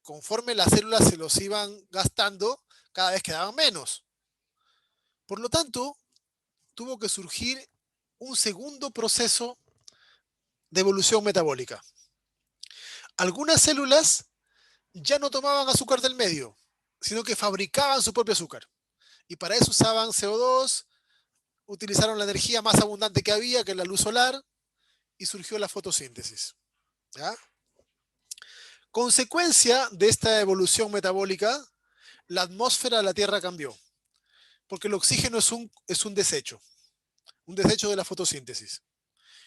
conforme las células se los iban gastando, cada vez quedaban menos. Por lo tanto, tuvo que surgir un segundo proceso de evolución metabólica. Algunas células ya no tomaban azúcar del medio, sino que fabricaban su propio azúcar. Y para eso usaban CO2, utilizaron la energía más abundante que había, que es la luz solar, y surgió la fotosíntesis. ¿Ya? Consecuencia de esta evolución metabólica, la atmósfera de la Tierra cambió, porque el oxígeno es un desecho de la fotosíntesis.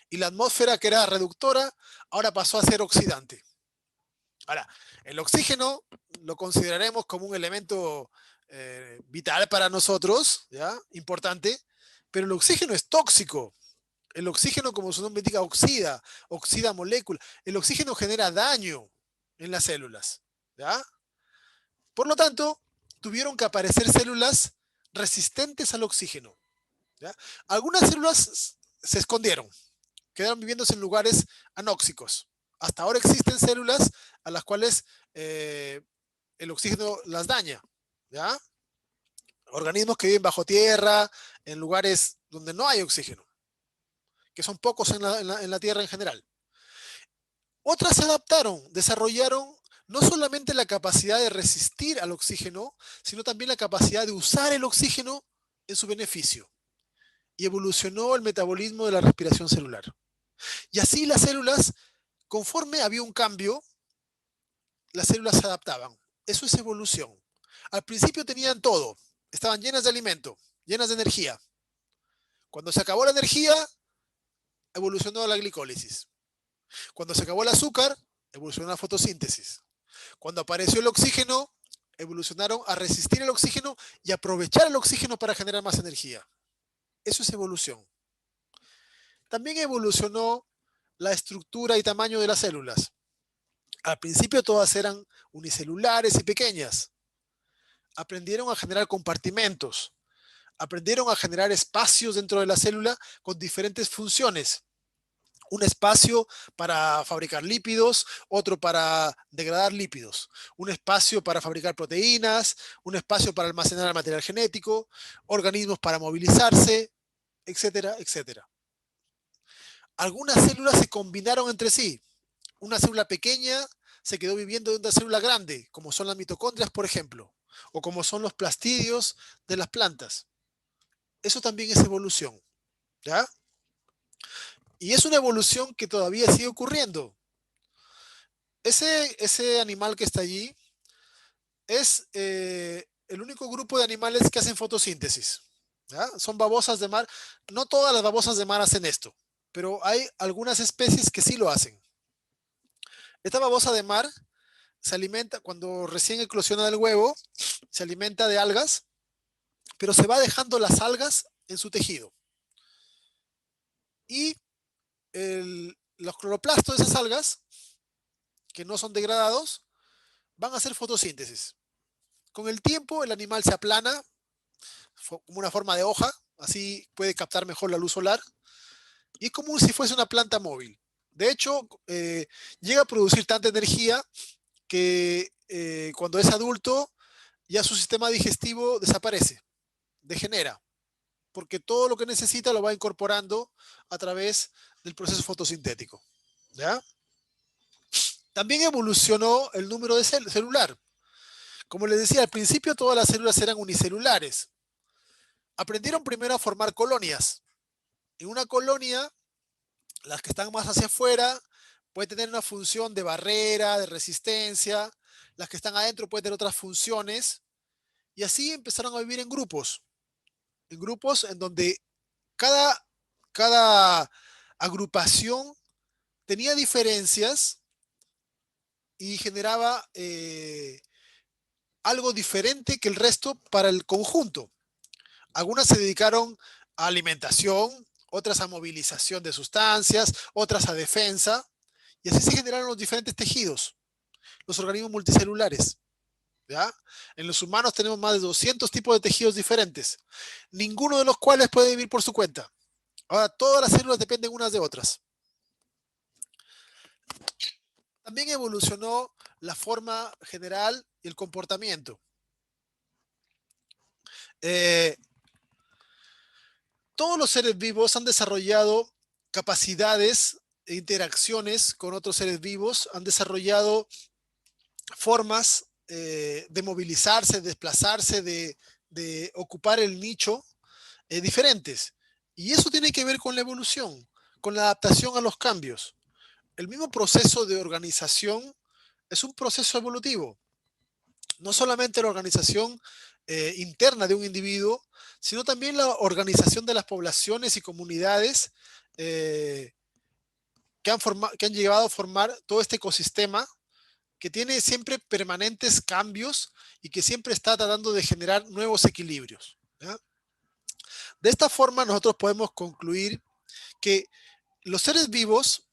Y la atmósfera, que era reductora, ahora pasó a ser oxidante. Ahora, el oxígeno lo consideraremos como un elemento vital para nosotros, ¿ya? Importante, pero el oxígeno es tóxico. El oxígeno, como su nombre indica, oxida moléculas. El oxígeno genera daño en las células, ¿ya? Por lo tanto, tuvieron que aparecer células resistentes al oxígeno, ¿ya? Algunas células se escondieron, quedaron viviendo en lugares anóxicos, Hasta ahora existen células a las cuales el oxígeno las daña, ¿ya? Organismos que viven bajo tierra, en lugares donde no hay oxígeno, que son pocos en la Tierra en general. Otras se adaptaron, desarrollaron no solamente la capacidad de resistir al oxígeno, sino también la capacidad de usar el oxígeno en su beneficio. Y evolucionó el metabolismo de la respiración celular. Y así las células, conforme había un cambio, las células se adaptaban. Eso es evolución. Al principio tenían todo, estaban llenas de alimento, llenas de energía. Cuando se acabó la energía, evolucionó la glicólisis. Cuando se acabó el azúcar, evolucionó la fotosíntesis. Cuando apareció el oxígeno, evolucionaron a resistir el oxígeno y aprovechar el oxígeno para generar más energía. Eso es evolución. También evolucionó la estructura y tamaño de las células. Al principio todas eran unicelulares y pequeñas. Aprendieron a generar compartimentos. Aprendieron a generar espacios dentro de la célula con diferentes funciones. Un espacio para fabricar lípidos, otro para degradar lípidos, un espacio para fabricar proteínas, un espacio para almacenar el material genético, organismos para movilizarse, etcétera, etcétera. Algunas células se combinaron entre sí. Una célula pequeña se quedó viviendo de una célula grande, como son las mitocondrias, por ejemplo, o como son los plastidios de las plantas. Eso también es evolución, ¿ya? Y es una evolución que todavía sigue ocurriendo. Ese animal que está allí es el único grupo de animales que hacen fotosíntesis, ¿ya? Son babosas de mar. No todas las babosas de mar hacen esto, pero hay algunas especies que sí lo hacen. Esta babosa de mar se alimenta, cuando recién eclosiona del huevo, se alimenta de algas, pero se va dejando las algas en su tejido. Y los cloroplastos de esas algas, que no son degradados, van a hacer fotosíntesis. Con el tiempo el animal se aplana como una forma de hoja, así puede captar mejor la luz solar, y es como si fuese una planta móvil. De hecho, llega a producir tanta energía que cuando es adulto ya su sistema digestivo desaparece, degenera, porque todo lo que necesita lo va incorporando a través del proceso fotosintético, ¿ya? También evolucionó el número de celular. Como les decía, al principio todas las células eran unicelulares. Aprendieron primero a formar colonias. En una colonia, las que están más hacia afuera pueden tener una función de barrera, de resistencia. Las que están adentro pueden tener otras funciones. Y así empezaron a vivir en grupos en donde cada agrupación tenía diferencias y generaba algo diferente que el resto para el conjunto. Algunas se dedicaron a alimentación, otras a movilización de sustancias, otras a defensa, y así se generaron los diferentes tejidos, los organismos multicelulares, ¿ya? En los humanos tenemos más de 200 tipos de tejidos diferentes, ninguno de los cuales puede vivir por su cuenta. Ahora, todas las células dependen unas de otras. También evolucionó la forma general y el comportamiento. Todos los seres vivos han desarrollado capacidades e interacciones con otros seres vivos, han desarrollado formas de movilizarse, de desplazarse, de ocupar el nicho diferentes. Y eso tiene que ver con la evolución, con la adaptación a los cambios. El mismo proceso de organización es un proceso evolutivo. No solamente la organización interna de un individuo, sino también la organización de las poblaciones y comunidades que han llegado a formar todo este ecosistema que tiene siempre permanentes cambios y que siempre está tratando de generar nuevos equilibrios, ¿ya? De esta forma nosotros podemos concluir que los seres vivos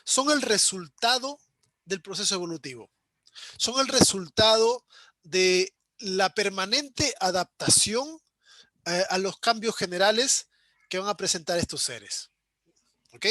son el resultado del proceso evolutivo. Son el resultado de la permanente adaptación a los cambios generales que van a presentar estos seres. ¿Ok?